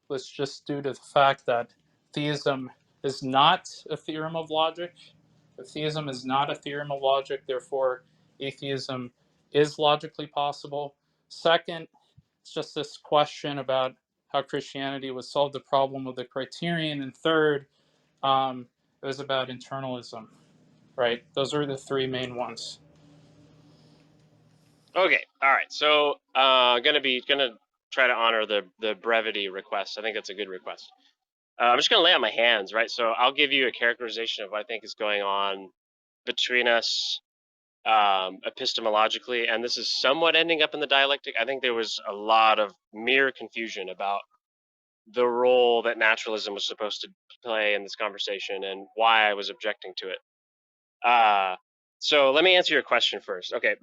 was just due to the fact that theism is not a theorem of logic. If theism is not a theorem of logic, therefore atheism is logically possible. Second, it's just this question about how Christianity would solve the problem of the criterion. And third, it was about internalism, right? Those are the three main ones. Okay, all right. So, gonna try to honor the brevity request. I think that's a good request. I'm just gonna lay out my hands, right? So I'll give you a characterization of what I think is going on between us epistemologically, and this is somewhat ending up in the dialectic. I think there was a lot of mere confusion about the role that naturalism was supposed to play in this conversation and why I was objecting to it. So let me answer your question first. Okay,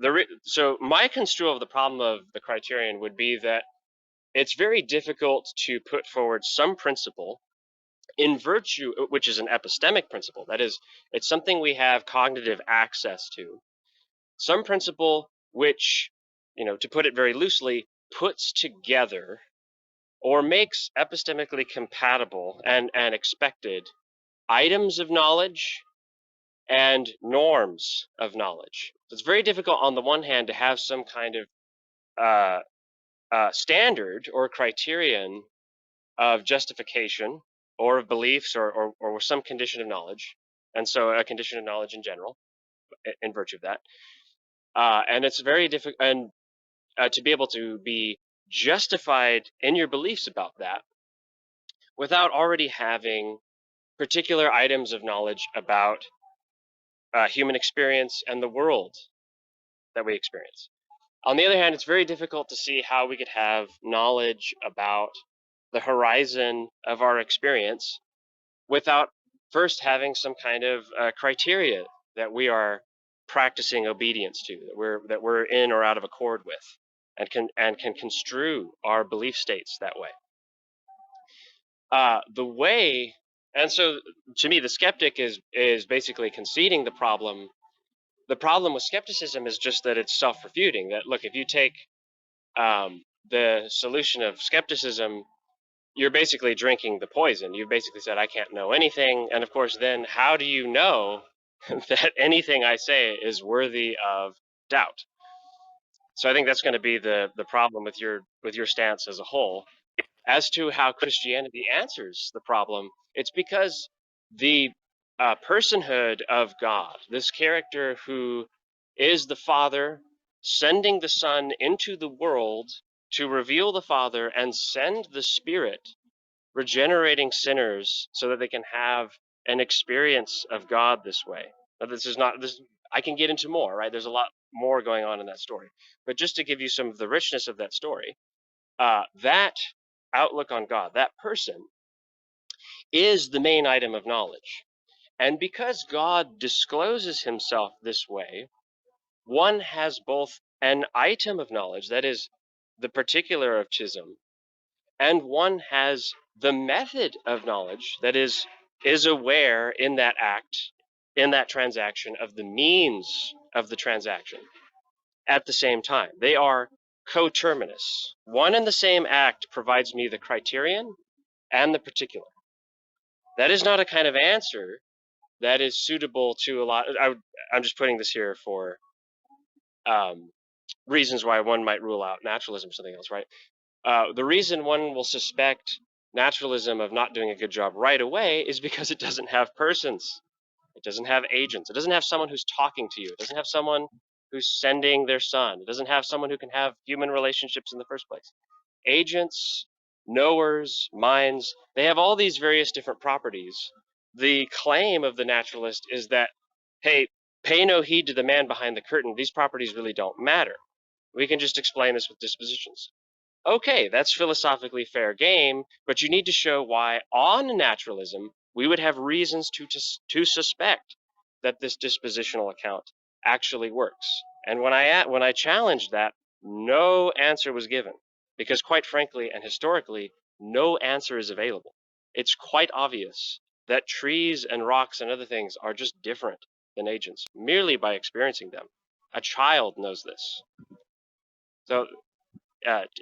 so my construal of the problem of the criterion would be that it's very difficult to put forward some principle in virtue, which is an epistemic principle. That is, it's something we have cognitive access to. Some principle which, to put it very loosely, puts together or makes epistemically compatible and expected items of knowledge and norms of knowledge. So it's very difficult on the one hand to have some kind of standard or criterion of justification or of beliefs or some condition of knowledge, and so a condition of knowledge in general, in virtue of that. And it's very difficult, and to be able to be justified in your beliefs about that without already having particular items of knowledge about human experience and the world that we experience. On the other hand, it's very difficult to see how we could have knowledge about the horizon of our experience without first having some kind of criteria that we are practicing obedience to, that we're in or out of accord with, and can construe our belief states that way. And so to me, the skeptic is basically conceding the problem. The problem with skepticism is just that it's self-refuting. That, look, if you take the solution of skepticism, you're basically drinking the poison. You've basically said, I can't know anything. And of course, then how do you know that anything I say is worthy of doubt? So I think that's going to be the problem with your stance as a whole. As to how Christianity answers the problem, it's because the personhood of God, this character who is the Father sending the Son into the world to reveal the Father and send the Spirit regenerating sinners so that they can have an experience of God this way. Now, this is not this. I can get into more, right? There's a lot more going on in that story, but just to give you some of the richness of that story, that outlook on God, that person, is the main item of knowledge. And because God discloses himself this way, one has both an item of knowledge, that is the particular of chism, and one has the method of knowledge, that is aware in that act, in that transaction, of the means of the transaction at the same time. They are coterminous. One and the same act provides me the criterion and the particular. That is not a kind of answer that is suitable to a lot. I'm just putting this here for reasons why one might rule out naturalism or something else, right? The reason one will suspect naturalism of not doing a good job right away is because it doesn't have persons. It doesn't have agents. It doesn't have someone who's talking to you. It doesn't have someone who's sending their son. It doesn't have someone who can have human relationships in the first place. Agents, knowers, minds, they have all these various different properties. The claim of the naturalist is that, hey, pay no heed to the man behind the curtain. These properties really don't matter. We can just explain this with dispositions. Okay, that's philosophically fair game, but you need to show why on naturalism we would have reasons to suspect that this dispositional account actually works. And when I challenged that, no answer was given, because quite frankly and historically, no answer is available. It's quite obvious that trees and rocks and other things are just different than agents merely by experiencing them. A child knows this. So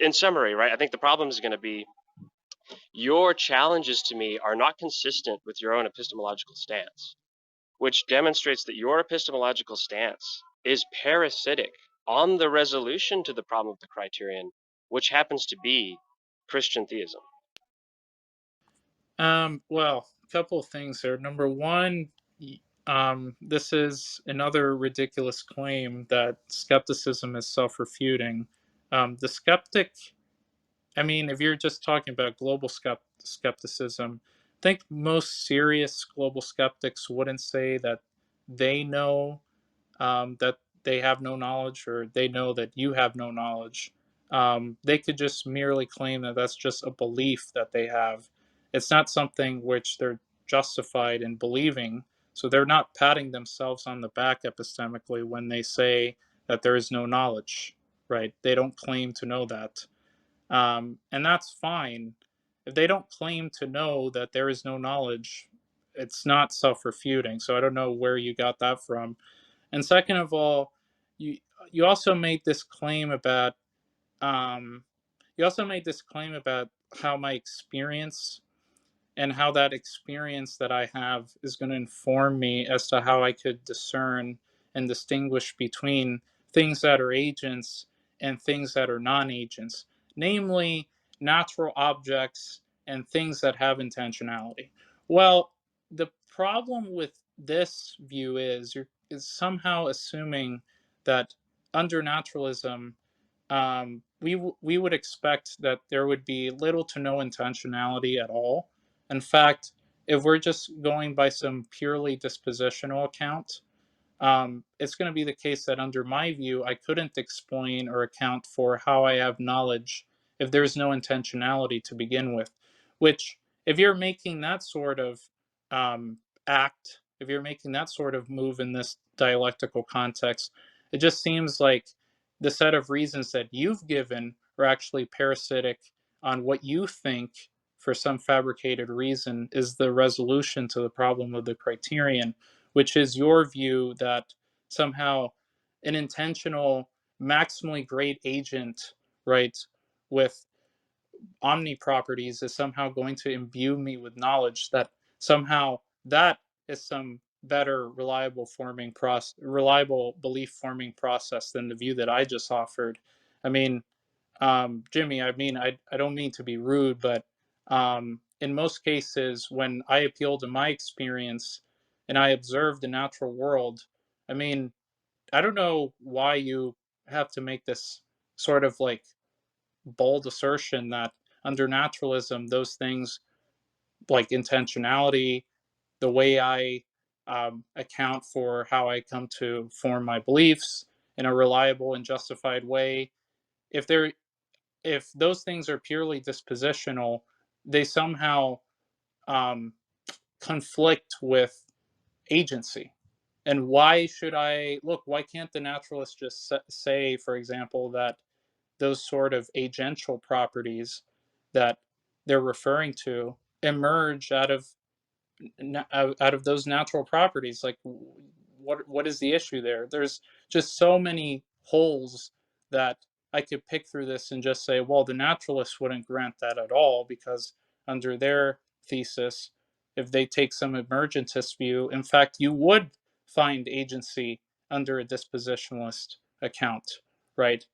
in summary, right, I think the problem is going to be your challenges to me are not consistent with your own epistemological stance, which demonstrates that your epistemological stance is parasitic on the resolution to the problem of the criterion, which happens to be Christian theism. Well, a couple of things there. Number one, this is another ridiculous claim that skepticism is self-refuting. The skeptic, I mean, if you're just talking about global skepticism, I think most serious global skeptics wouldn't say that they know that they have no knowledge, or they know that you have no knowledge. They could just merely claim that that's just a belief that they have. It's not something which they're justified in believing. So they're not patting themselves on the back epistemically when they say that there is no knowledge, right? They don't claim to know that. And that's fine. If they don't claim to know that there is no knowledge, it's not self refuting. So I don't know where you got that from. And second of all, you you also made this claim about um, how my experience and how that experience that I have is going to inform me as to how I could discern and distinguish between things that are agents and things that are non-agents, namely natural objects and things that have intentionality. Well, the problem with this view is somehow assuming that under naturalism, we would expect that there would be little to no intentionality at all. In fact, if we're just going by some purely dispositional account, it's going to be the case that under my view, I couldn't explain or account for how I have knowledge if there's no intentionality to begin with. Which, if you're making that sort of um, if you're making that sort of move in this dialectical context, it just seems like the set of reasons that you've given are actually parasitic on what you think, for some fabricated reason, is the resolution to the problem of the criterion, which is your view that somehow an intentional, maximally great agent, right, with omni properties is somehow going to imbue me with knowledge, that somehow that is some better reliable belief forming process than the view that I just offered. I mean, Jimmy, I don't mean to be rude, but in most cases, when I appeal to my experience and I observe the natural world, I mean, I don't know why you have to make this sort of like bold assertion that under naturalism, those things like intentionality, the way I account for how I come to form my beliefs in a reliable and justified way, if they're if those things are purely dispositional, they somehow um, conflict with agency. And why should I look? Why can't the naturalist just say, for example, that those sort of agential properties that they're referring to emerge out of those natural properties? Like, what is the issue there? There's just so many holes that I could pick through this and just say, well, the naturalists wouldn't grant that at all, because under their thesis, if they take some emergentist view, in fact, you would find agency under a dispositionalist account, right?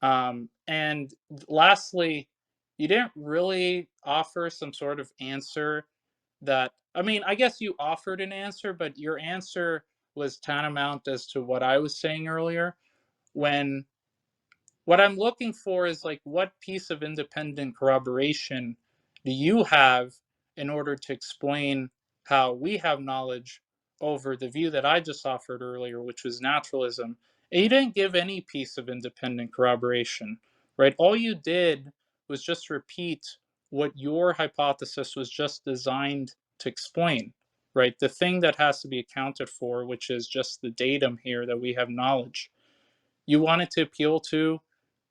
And lastly, you didn't really offer some sort of answer that, I mean, I guess you offered an answer, but your answer was tantamount as to what I was saying earlier. When what I'm looking for is like, what piece of independent corroboration do you have in order to explain how we have knowledge over the view that I just offered earlier, which was naturalism? And you didn't give any piece of independent corroboration, right? All you did was just repeat what your hypothesis was just designed to explain, right? The thing that has to be accounted for, which is just the datum here that we have knowledge. You wanted to appeal to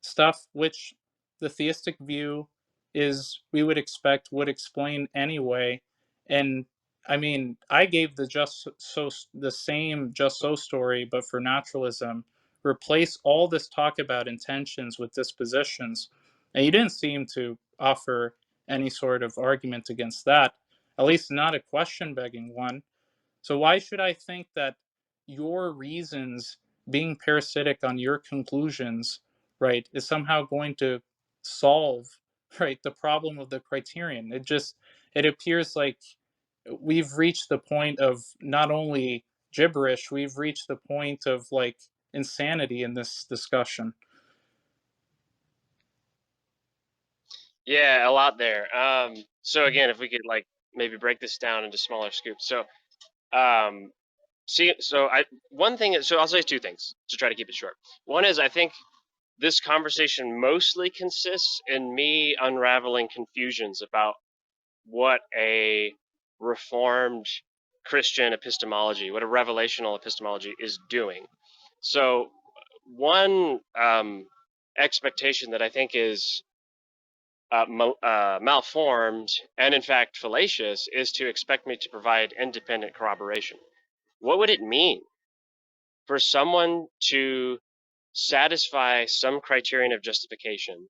stuff which the theistic view is, we would expect, would explain anyway. And I mean, I gave the same just so story, but for naturalism. Replace all this talk about intentions with dispositions, and you didn't seem to offer any sort of argument against that, at least not a question begging one. So why should I think that your reasons being parasitic on your conclusions, right, is somehow going to solve, right, the problem of the criterion? It appears like we've reached the point of not only gibberish, we've reached the point of like insanity in this discussion. Yeah, a lot there. So again, if we could like maybe break this down into smaller scoops. So um, see, so I one thing is, so I'll say two things to try to keep it short. One is, I think this conversation mostly consists in me unraveling confusions about what a reformed Christian epistemology, what a revelational epistemology is doing. So one expectation that I think is malformed and in fact fallacious is to expect me to provide independent corroboration. What would it mean for someone to satisfy some criterion of justification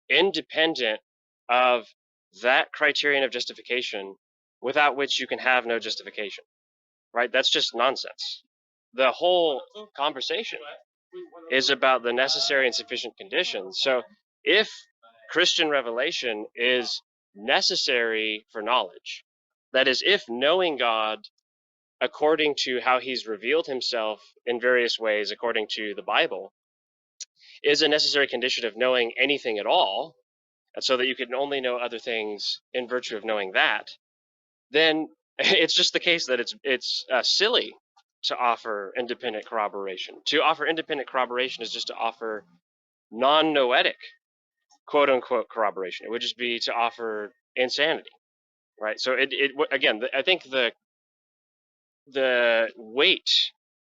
independent of that criterion of justification, without which you can have no justification, right? That's just nonsense. The whole conversation is about the necessary and sufficient conditions. So if Christian revelation is necessary for knowledge, that is, if knowing God according to how he's revealed himself in various ways according to the Bible is a necessary condition of knowing anything at all, and so that you can only know other things in virtue of knowing that, then it's just the case that it's silly to offer independent corroboration. To offer independent corroboration is just to offer non-noetic, quote unquote, corroboration. It would just be to offer insanity, right? So it again, I think the weight,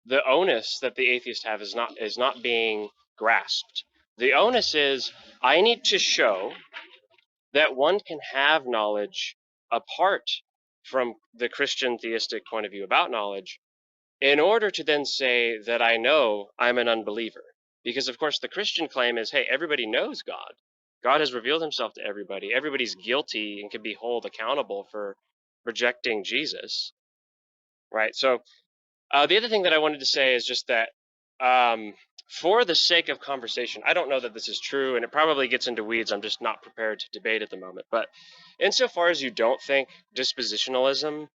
the onus that the atheists have is not being grasped. The onus is, I need to show that one can have knowledge apart from the Christian theistic point of view about knowledge, in order to then say that I know I'm an unbeliever. Because, of course, the Christian claim is, hey, everybody knows God. God has revealed himself to everybody. Everybody's guilty and can be held accountable for rejecting Jesus, right? So the other thing that I wanted to say is just that for the sake of conversation, I don't know that this is true, and it probably gets into weeds. I'm just not prepared to debate at the moment. But insofar as you don't think dispositionalism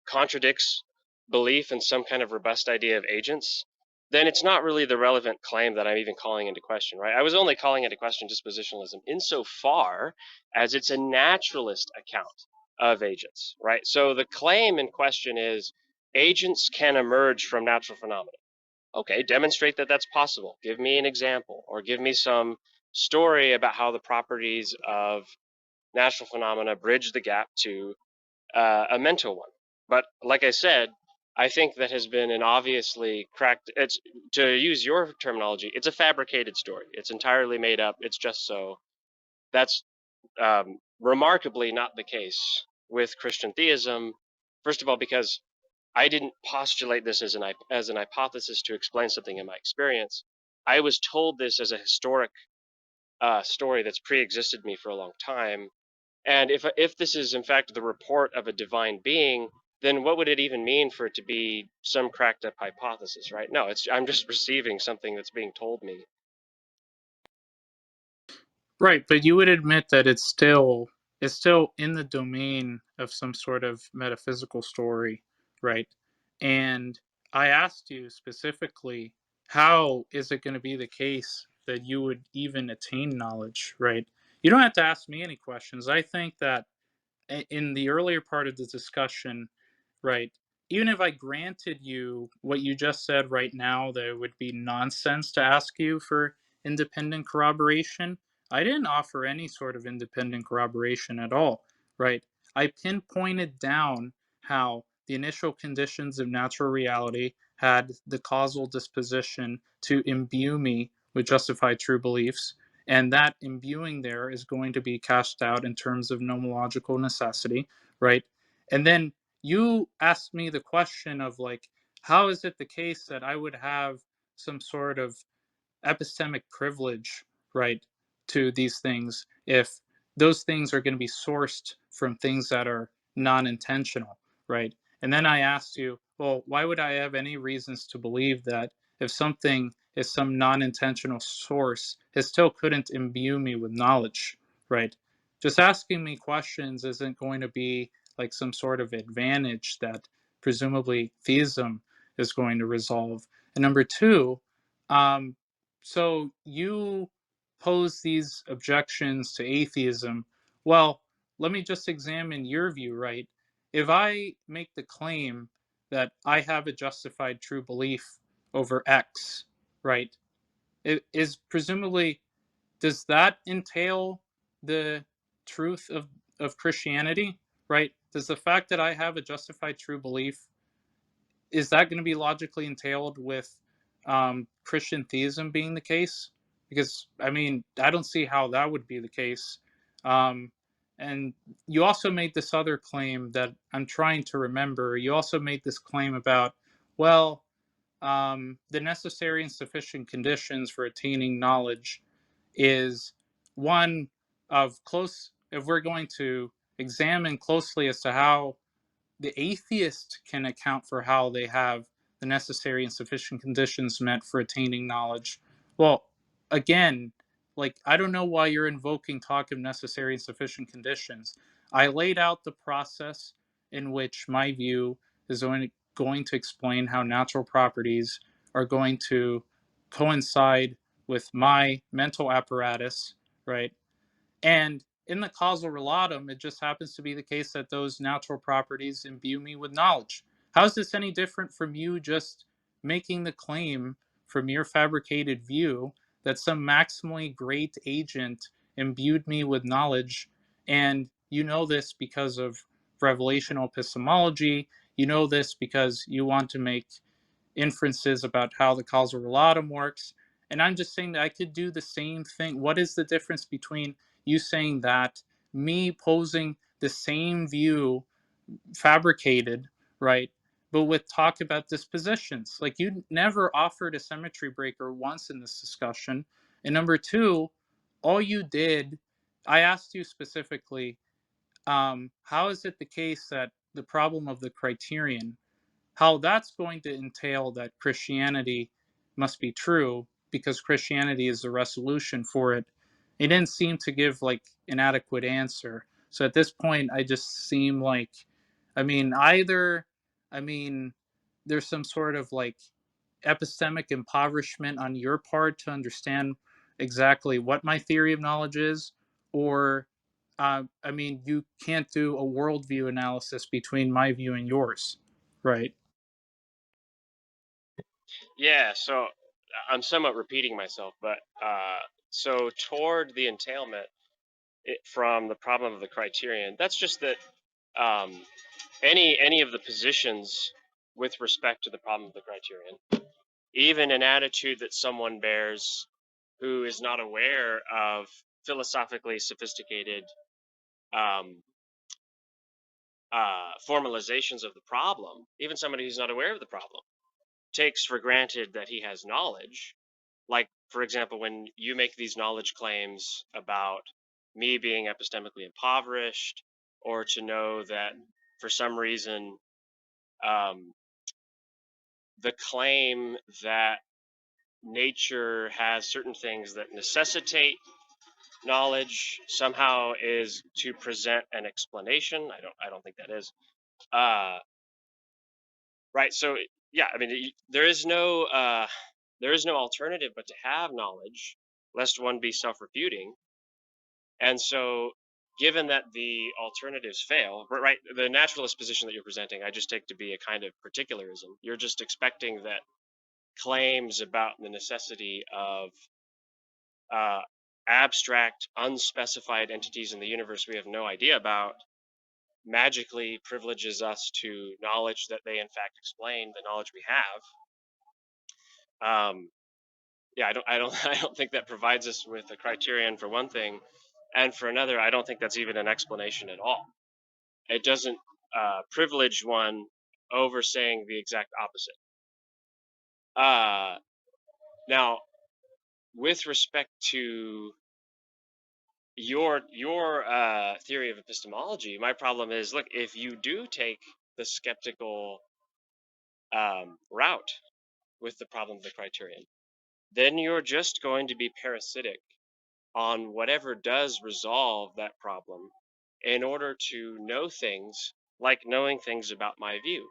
contradicts belief in some kind of robust idea of agents, then it's not really the relevant claim that I'm even calling into question, right? I was only calling into question dispositionalism insofar as it's a naturalist account of agents, right? So the claim in question is agents can emerge from natural phenomena. Okay, demonstrate that that's possible. Give me an example, or give me some story about how the properties of natural phenomena bridge the gap to a mental one. But like I said, I think that has been an obviously cracked. It's, to use your terminology, it's a fabricated story. It's entirely made up. It's just so. That's remarkably not the case with Christian theism. First of all, because I didn't postulate this as an hypothesis to explain something in my experience. I was told this as a historic story that's pre-existed me for a long time. And if this is in fact the report of a divine being, then what would it even mean for it to be some cracked up hypothesis, right? No, I'm just receiving something that's being told me. Right, but you would admit that it's still in the domain of some sort of metaphysical story, right? And I asked you specifically, how is it going to be the case that you would even attain knowledge, right? You don't have to ask me any questions. I think that in the earlier part of the discussion, right, even if I granted you what you just said right now, that it would be nonsense to ask you for independent corroboration, I didn't offer any sort of independent corroboration at all, right? I pinpointed down how the initial conditions of natural reality had the causal disposition to imbue me with justified true beliefs, and that imbuing there is going to be cashed out in terms of nomological necessity, right? And then you asked me the question of like, how is it the case that I would have some sort of epistemic privilege, right, to these things if those things are going to be sourced from things that are non-intentional, right? And then I asked you, well, why would I have any reasons to believe that if something is some non-intentional source, it still couldn't imbue me with knowledge, right? Just asking me questions isn't going to be like some sort of advantage that presumably theism is going to resolve. And number two, um, so you pose these objections to atheism. Well, let me just examine your view, right? If I make the claim that I have a justified true belief over X, right? It is presumably, does that entail the truth of Christianity, right? Does the fact that I have a justified true belief, is that going to be logically entailed with Christian theism being the case? Because I mean, I don't see how that would be the case. Um, and you also made this other claim that I'm trying to remember. You also made this claim about, well, the necessary and sufficient conditions for attaining knowledge is one of close. If we're going to examine closely as to how the atheist can account for how they have the necessary and sufficient conditions met for attaining knowledge. Well, again, like, I don't know why you're invoking talk of necessary and sufficient conditions. I laid out the process in which my view is going to explain how natural properties are going to coincide with my mental apparatus, right? And in the causal relatum, it just happens to be the case that those natural properties imbue me with knowledge. How is this any different from you just making the claim from your fabricated view that some maximally great agent imbued me with knowledge? And you know this because of revelational epistemology. You know this because you want to make inferences about how the causal relatum works. And I'm just saying that I could do the same thing. What is the difference between you saying that, me posing the same view fabricated, right? But with talk about dispositions. Like, you never offered a symmetry breaker once in this discussion. And number two, all you did, I asked you specifically, how is it the case that the problem of the criterion, how that's going to entail that Christianity must be true because Christianity is the resolution for it. It didn't seem to give like an adequate answer. So at this point, I just seem like, I mean, either, I mean, there's some sort of like epistemic impoverishment on your part to understand exactly what my theory of knowledge is, or I mean, you can't do a worldview analysis between my view and yours, right? Yeah, so I'm somewhat repeating myself, but so toward the entailment from the problem of the criterion, that's just that um, any of the positions with respect to the problem of the criterion. Even an attitude that someone bears who is not aware of philosophically sophisticated formalizations of the problem, even somebody who's not aware of the problem, takes for granted that he has knowledge. Like, for example, when you make these knowledge claims about me being epistemically impoverished, or to know that for some reason the claim that nature has certain things that necessitate knowledge somehow is to present an explanation. I don't think that is. Right. So yeah, I mean, there is no alternative but to have knowledge, lest one be self-refuting. And so, given that the alternatives fail, right, the naturalist position that you're presenting, I just take to be a kind of particularism. You're just expecting that claims about the necessity of abstract, unspecified entities in the universe we have no idea about magically privileges us to knowledge that they in fact explain the knowledge we have. Yeah, I don't think that provides us with a criterion for one thing, and for another, I don't think that's even an explanation at all. It doesn't privilege one over saying the exact opposite. Now, with respect to your theory of epistemology, my problem is, look, if you do take the skeptical route with the problem of the criterion, then you're just going to be parasitic on whatever does resolve that problem in order to know things like knowing things about my view.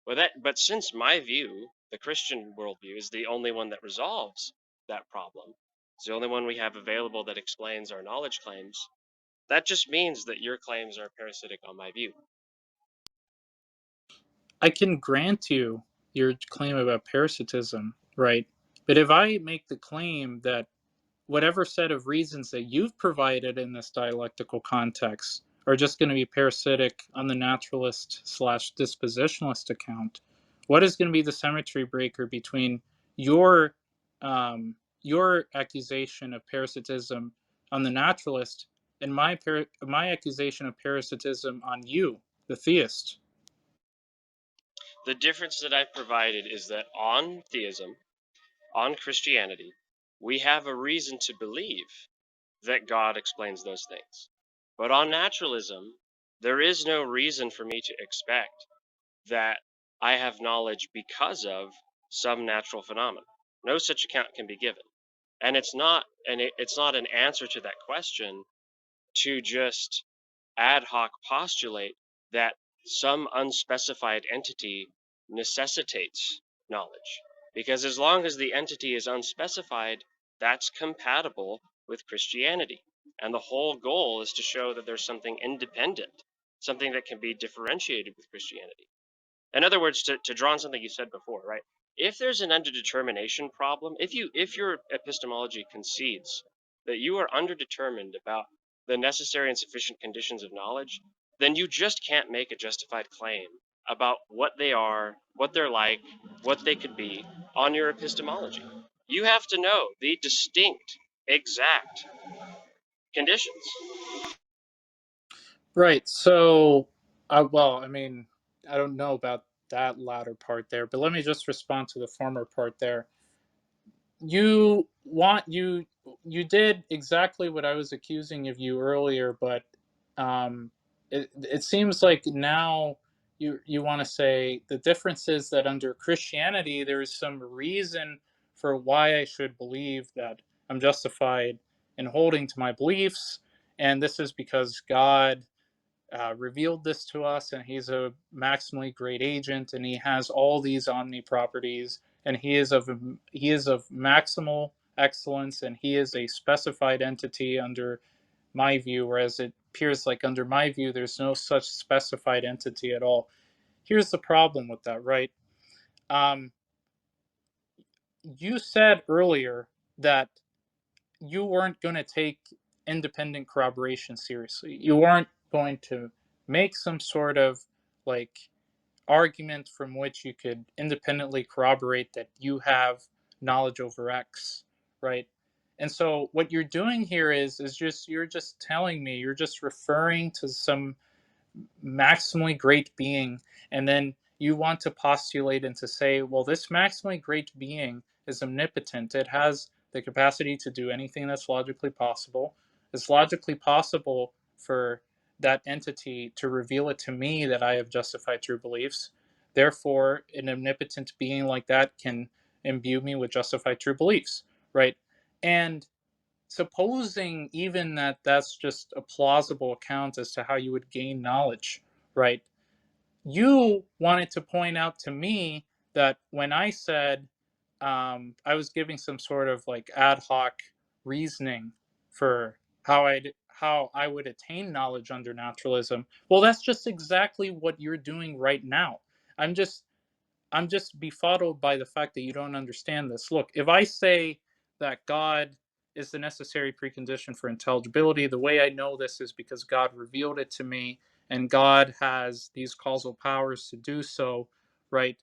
But since my view, the Christian worldview, is the only one that resolves that problem, it's the only one we have available that explains our knowledge claims, that just means that your claims are parasitic on my view. I can grant you your claim about parasitism, right? But if I make the claim that whatever set of reasons that you've provided in this dialectical context are just going to be parasitic on the naturalist slash dispositionalist account, what is going to be the symmetry breaker between your your accusation of parasitism on the naturalist and my accusation of parasitism on you, the theist? The difference that I've provided is that on theism, on Christianity, we have a reason to believe that God explains those things. But on naturalism, there is no reason for me to expect that I have knowledge because of some natural phenomenon. No such account can be given. And it's not an answer to that question to just ad hoc postulate that some unspecified entity necessitates knowledge. Because as long as the entity is unspecified, that's compatible with Christianity. And the whole goal is to show that there's something independent, something that can be differentiated with Christianity. In other words, to draw on something you said before, right? If there's an underdetermination problem, if your epistemology concedes that you are underdetermined about the necessary and sufficient conditions of knowledge, then you just can't make a justified claim about what they are, what they're like, what they could be on your epistemology. You have to know the distinct, exact conditions. Right. So, well, I mean, I don't know about that latter part there, but let me just respond to the former part there. You want you did exactly what I was accusing of you earlier, but it seems like now you want to say the difference is that under Christianity there is some reason for why I should believe that I'm justified in holding to my beliefs, and this is because God revealed this to us, and he's a maximally great agent, and he has all these omni properties, and he is of maximal excellence, and he is a specified entity under my view, whereas it appears like under my view there's no such specified entity at all. Here's the problem with that, right? Um, you said earlier that you weren't going to take independent corroboration seriously. You weren't going to make some sort of like argument from which you could independently corroborate that you have knowledge over X, right? And so what you're doing here is just you're just telling me, you're just referring to some maximally great being, and then you want to postulate and to say, well, this maximally great being is omnipotent. It has the capacity to do anything that's logically possible. It's logically possible for that entity to reveal it to me that I have justified true beliefs. Therefore, an omnipotent being like that can imbue me with justified true beliefs, right? And supposing even that that's just a plausible account as to how you would gain knowledge, right? You wanted to point out to me that when I said I was giving some sort of like ad hoc reasoning for how I would attain knowledge under naturalism. Well, that's just exactly what you're doing right now. I'm just I'm just befuddled by the fact that you don't understand this. Look, if I say that God is the necessary precondition for intelligibility, the way I know this is because God revealed it to me and God has these causal powers to do so, right?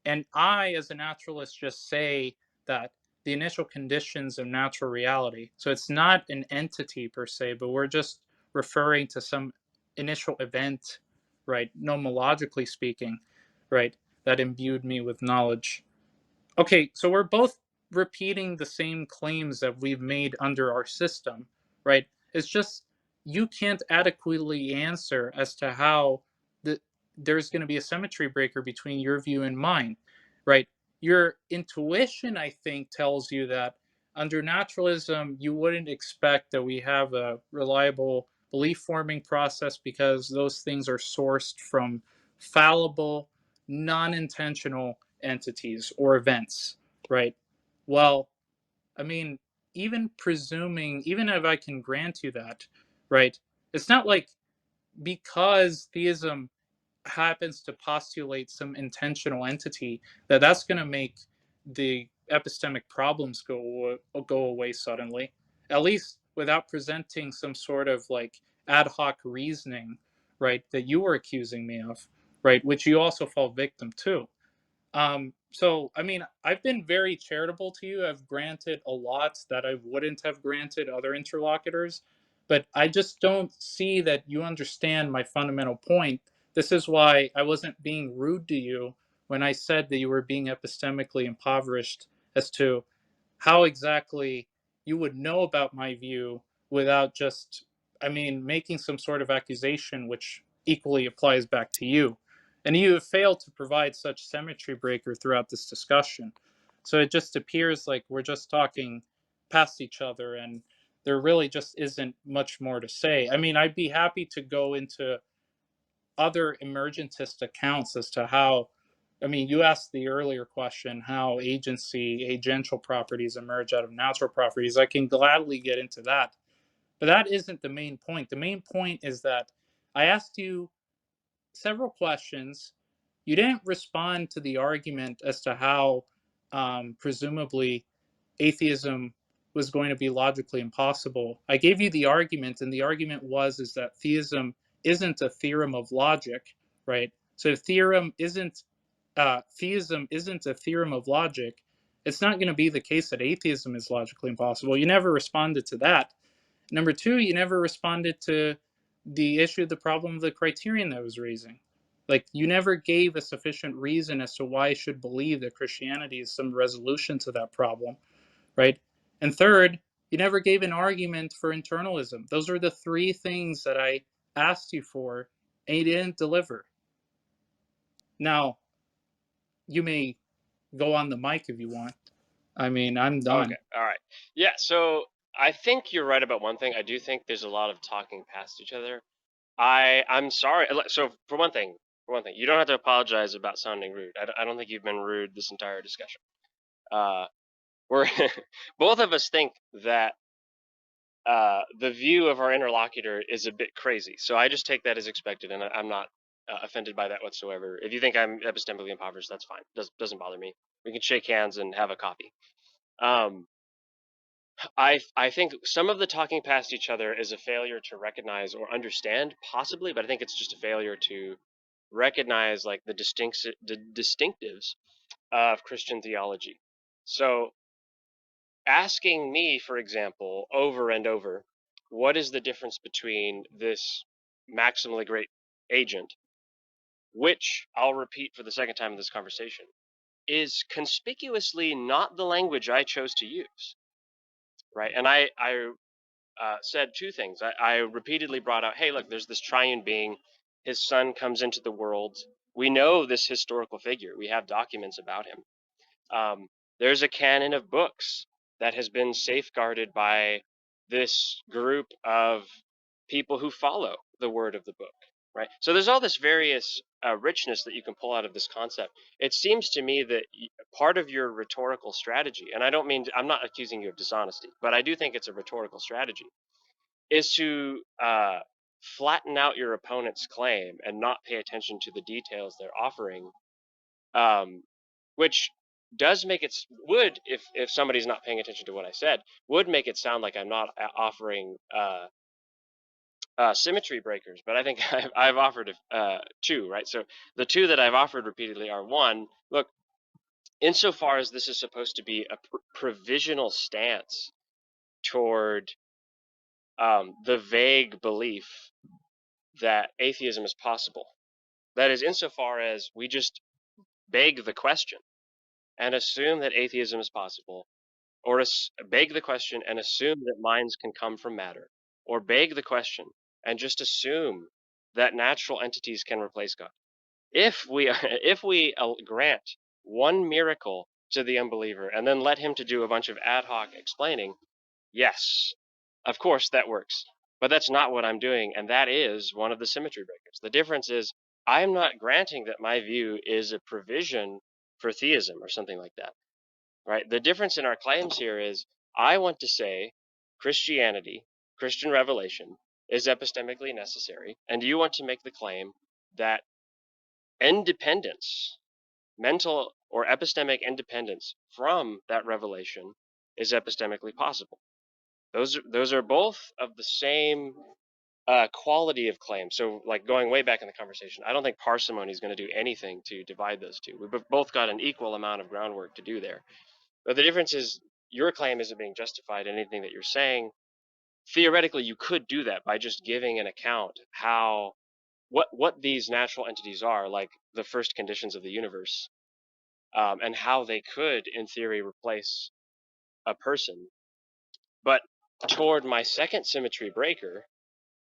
And I, as a naturalist, just say that the initial conditions of natural reality, so it's not an entity per se, but we're just referring to some initial event, right, nomologically speaking, right, that imbued me with knowledge. Okay, so we're both repeating the same claims that we've made under our system, right? It's just you can't adequately answer as to how there's going to be a symmetry breaker between your view and mine, right? Your intuition, I think, tells you that under naturalism, you wouldn't expect that we have a reliable belief forming process because those things are sourced from fallible, non intentional entities or events, right? Well, I mean, even presuming, even if I can grant you that, right? It's not like because theism happens to postulate some intentional entity that's going to make the epistemic problems go away suddenly, at least without presenting some sort of like ad hoc reasoning, right, that you were accusing me of, right, which you also fall victim to. So I mean, I've been very charitable to you. I've granted a lot that I wouldn't have granted other interlocutors, but I just don't see that you understand my fundamental point. This is why I wasn't being rude to you when I said that you were being epistemically impoverished as to how exactly you would know about my view without just, I mean, making some sort of accusation which equally applies back to you. And you have failed to provide such symmetry breaker throughout this discussion. So it just appears like we're just talking past each other and there really just isn't much more to say. I mean, I'd be happy to go into other emergentist accounts as to how, I mean, you asked the earlier question how agential properties emerge out of natural properties. I can gladly get into that. But that isn't the main point. The main point is that I asked you several questions. You didn't respond to the argument as to how, presumably, atheism was going to be logically impossible. I gave you the argument, and the argument was is that theism isn't a theorem of logic, right? So if theism isn't a theorem of logic, it's not going to be the case that atheism is logically impossible. You never responded to that. Number two, you never responded to the issue of the problem of the criterion that I was raising. Like, you never gave a sufficient reason as to why I should believe that Christianity is some resolution to that problem, right? And third, you never gave an argument for internalism. Those are the three things that I asked you for, and you didn't deliver. Now, you may go on the mic if you want. I mean, I'm Okay, done. all right. Yeah, so I think you're right about one thing. I do think there's a lot of talking past each other. I'm sorry. So for one thing, you don't have to apologize about sounding rude. I don't think you've been rude this entire discussion. We're both of us think that the view of our interlocutor is a bit crazy. So I just take that as expected, and I'm not offended by that whatsoever. If you think I'm epistemically impoverished, that's fine. Doesn't bother me. We can shake hands and have a coffee. Um, I think some of the talking past each other is a failure to recognize or understand, possibly, but I think it's just a failure to recognize like the distinctives of Christian theology. So asking me, for example, over and over, what is the difference between this maximally great agent, which I'll repeat for the second time in this conversation, is conspicuously not the language I chose to use, right? And I said two things. I repeatedly brought out, hey, look, there's this triune being. His son comes into the world. We know this historical figure. We have documents about him. There's a canon of books that has been safeguarded by this group of people who follow the word of the book, right? So there's all this various richness that you can pull out of this concept. It seems to me that part of your rhetorical strategy, and I don't mean, I'm not accusing you of dishonesty, but I do think it's a rhetorical strategy, is to flatten out your opponent's claim and not pay attention to the details they're offering, which does make it would, if somebody's not paying attention to what I said, would make it sound like I'm not offering symmetry breakers. But I think I've offered two, right? So the two that I've offered repeatedly are, one, look, insofar as this is supposed to be a provisional stance toward the vague belief that atheism is possible. That is, insofar as we just beg the question and assume that atheism is possible, or beg the question and assume that minds can come from matter, or beg the question and just assume that natural entities can replace God. If we if we grant one miracle to the unbeliever and then let him to do a bunch of ad hoc explaining, yes, of course that works. But that's not what I'm doing, and that is one of the symmetry breakers. The difference is I'm not granting that my view is a provision for theism or something like that, right? The difference in our claims here is I want to say Christianity, Christian revelation, is epistemically necessary, and you want to make the claim that independence, mental or epistemic independence from that revelation, is epistemically possible. Those are both of the same quality of claim. So, like going way back in the conversation, I don't think parsimony is going to do anything to divide those two. We've both got an equal amount of groundwork to do there. But the difference is your claim isn't being justified in anything that you're saying. Theoretically, you could do that by just giving an account how what these natural entities are, like the first conditions of the universe, and how they could, in theory, replace a person. But toward my second symmetry breaker,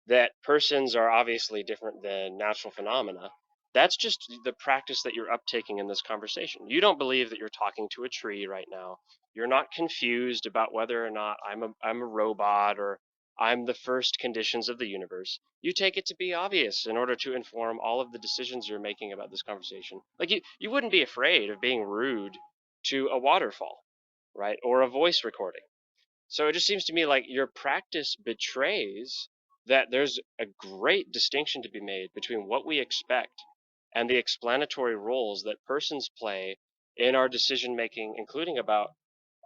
that persons are obviously different than natural phenomena, that's just the practice that you're uptaking in this conversation. You don't believe that you're talking to a tree right now. You're not confused about whether or not I'm a robot or I'm the first conditions of the universe. You take it to be obvious in order to inform all of the decisions you're making about this conversation. Like you wouldn't be afraid of being rude to a waterfall, right? Or a voice recording. So it just seems to me like your practice betrays that there's a great distinction to be made between what we expect and the explanatory roles that persons play in our decision making, including about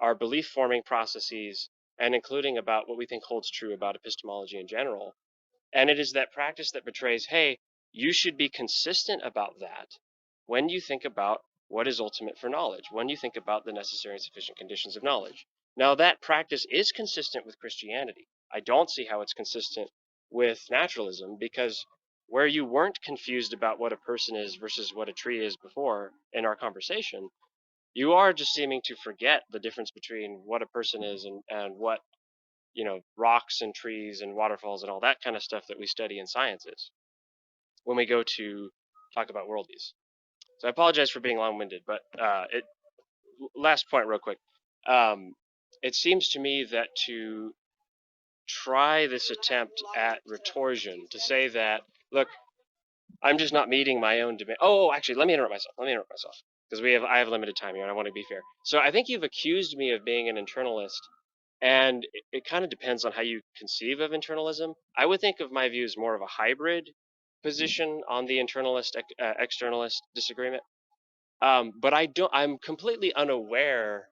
our belief forming processes and including about what we think holds true about epistemology in general. And it is that practice that betrays, hey, you should be consistent about that when you think about what is ultimate for knowledge, when you think about the necessary and sufficient conditions of knowledge. Now, that practice is consistent with Christianity. I don't see how it's consistent with naturalism, because where you weren't confused about what a person is versus what a tree is before in our conversation, you are just seeming to forget the difference between what a person is and what, rocks and trees and waterfalls and all that kind of stuff that we study in sciences when we go to talk about worldviews. So I apologize for being long-winded, but last point real quick. It seems to me that to try this attempt at retorsion, to say that, look, I'm just not meeting my own demand. Oh, actually, let me interrupt myself. Because I have limited time here and I want to be fair. So I think you've accused me of being an internalist, and it kind of depends on how you conceive of internalism. I would think of my views more of a hybrid position on the internalist externalist disagreement. But I'm completely unaware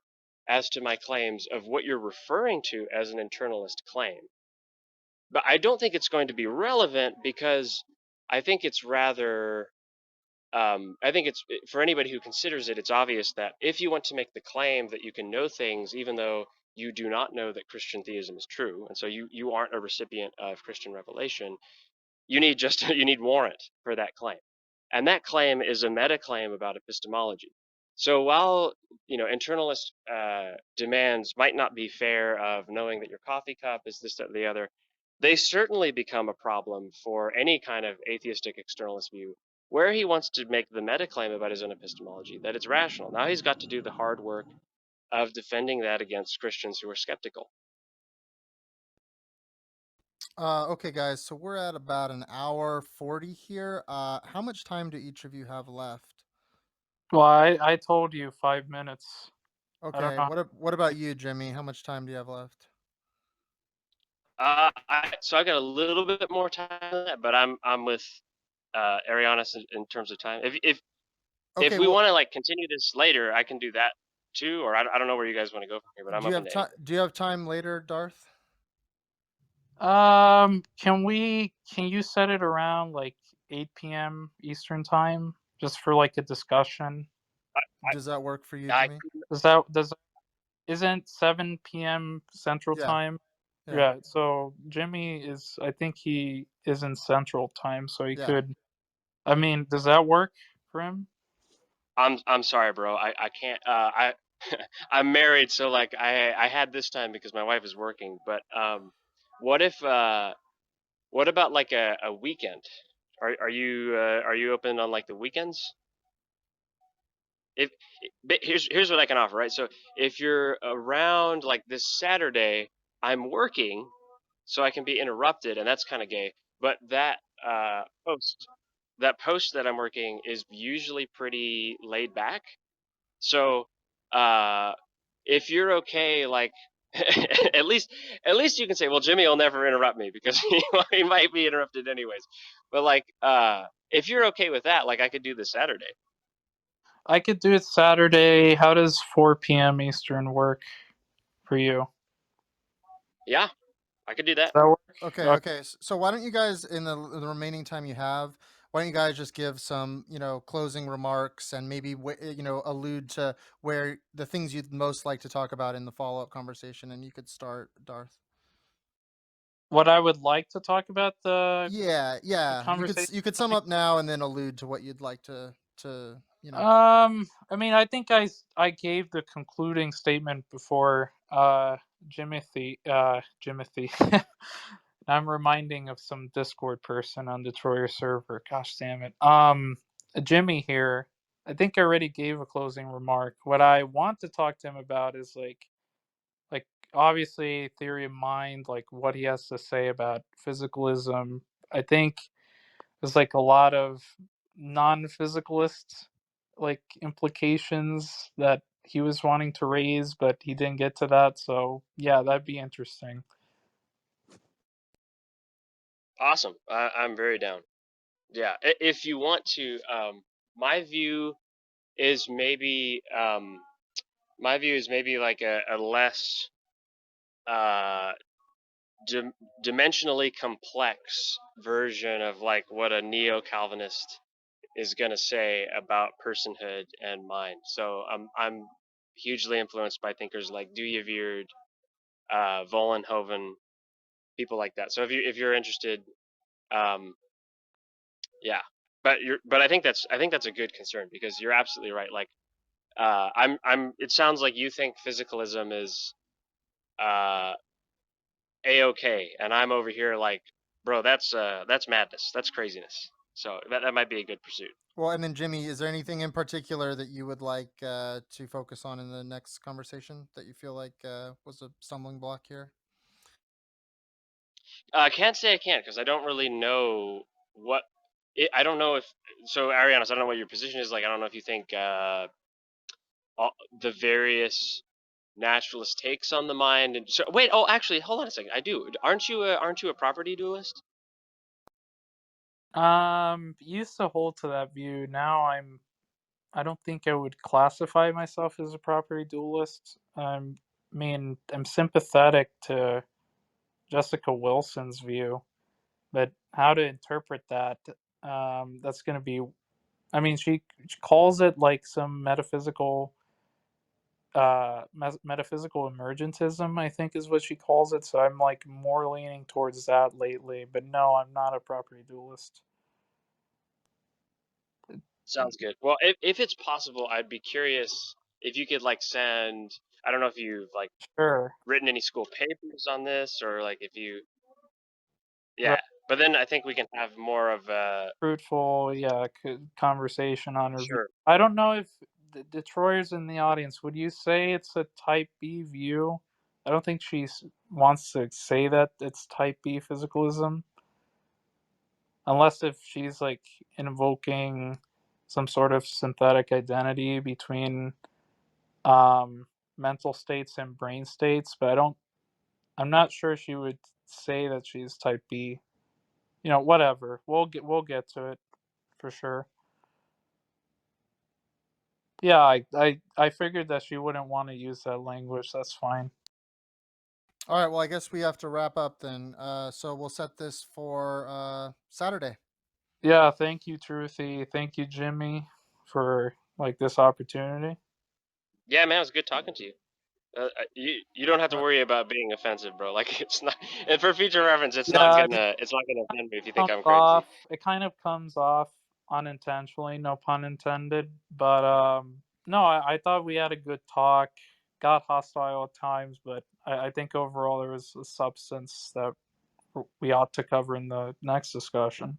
as to my claims of what you're referring to as an internalist claim. But I don't think it's going to be relevant, because I think it's rather I think it's for anybody who considers it, it's obvious that if you want to make the claim that you can know things even though you do not know that Christian theism is true, and so you aren't a recipient of Christian revelation, you need just you need warrant for that claim, and that claim is a meta claim about epistemology. So while internalist demands might not be fair of knowing that your coffee cup is this, that, or the other, they certainly become a problem for any kind of atheistic externalist view where he wants to make the meta claim about his own epistemology that it's rational. Now he's got to do the hard work of defending that against Christians who are skeptical. Okay, guys. So we're at about an hour 40 here. How much time do each of you have left? Well, I told you 5 minutes. I don't Okay. know. What about you, Jimmy? How much time do you have left? So I got a little bit more time than that, but I'm with Arianus in terms of time. If Okay. we Well, want to like continue this later, I can do that too, or I don't know where you guys want to go from here, but I'm do you open have to time? anything. Do you have time later, Darth? Can you set it around like 8 p.m. Eastern time just for like a discussion? Does that work for you, I Jimmy? Isn't 7 p.m. Central Yeah. time? Yeah. Yeah, so Jimmy I think he is in Central time, so he Yeah. could, I mean, does that work for him? I'm sorry, bro. I can't. I'm married, so like I had this time because my wife is working. But what if what about like a weekend? Are you open on like the weekends? If but here's what I can offer, right? So if you're around like this Saturday, I'm working, so I can be interrupted, and that's kind of gay. But that post that I'm working is usually pretty laid back. So uh, if you're okay, like at least at least you can say, well, Jimmy will never interrupt me because he might be interrupted anyways. But like if you're okay with that, like I could do this Saturday. I could do it Saturday. How does 4 p.m. Eastern work for you? Yeah, I could do Does that. that work? Okay. Okay. Okay. So why don't you guys, in the remaining time you have, why don't you guys just give some, closing remarks and maybe, allude to where the things you'd most like to talk about in the follow-up conversation, and you could start, Darth. What I would like to talk about Yeah, the yeah. conversation. You could sum up now and then allude to what you'd like to. I mean, I think I gave the concluding statement before. Jimothy. I'm reminding of some Discord person on the Troyer server. Gosh damn it. Jimmy here. I think I already gave a closing remark. What I want to talk to him about is like obviously theory of mind, like what he has to say about physicalism. I think there's like a lot of non-physicalist like implications that he was wanting to raise, but he didn't get to that. So yeah, that'd be interesting. Awesome. I'm very down. Yeah, if you want to, my view is maybe like a less uh, dimensionally complex version of like what a neo-Calvinist is gonna say about personhood and mind. So I'm hugely influenced by thinkers like Duyeveerd, Vollenhoven, people like that. So if you're interested, um, yeah. But I think that's a good concern because you're absolutely right. Like I'm it sounds like you think physicalism is uh a-okay, and I'm over here like, bro, that's madness, that's craziness. So that might be a good pursuit. Well, and then Jimmy, is there anything in particular that you would like to focus on in the next conversation that you feel like was a stumbling block here? I can't say I can't because I don't really know what I don't know if so. Arianus, I don't know what your position is. Like, I don't know if you think all, the various naturalist takes on the mind. And so, wait, oh, actually, hold on a second. I do. Aren't you a property dualist? Used to hold to that view. Now I don't think I would classify myself as a property dualist. I mean, I'm sympathetic to Jessica Wilson's view, but how to interpret that, that's going to be I mean, she calls it like some metaphysical metaphysical emergentism, I think is what she calls it. So I'm like more leaning towards that lately. But no, I'm not a property dualist. Sounds good. Well, if it's possible, I'd be curious if you could like send. I don't know if you've like Sure. written any school papers on this, or like if you, Right. yeah. But then I think we can have more of a Fruitful, yeah, conversation on her view. sure. I don't know if Detroiters in the audience, would you say it's a type B view? I don't think she wants to say that it's type B physicalism, unless if she's like invoking some sort of synthetic identity between mental states and brain states. But I'm not sure she would say that she's type B. You know, whatever. We'll get to it for sure. Yeah, I figured that she wouldn't want to use that language. That's fine. All right. Well, I guess we have to wrap up then. So we'll set this for Saturday. Yeah, thank you, Truthy. Thank you, Jimmy, for like this opportunity. Yeah, man, it was good talking to you. You don't have to Uh, worry about being offensive, bro. Like it's not, and for future reference, Yeah, it's not gonna offend me if you think comes I'm crazy. off. It kind of comes off unintentionally, no pun intended. But no, I thought we had a good talk. Got hostile at times, but I think overall there was a substance that we ought to cover in the next discussion.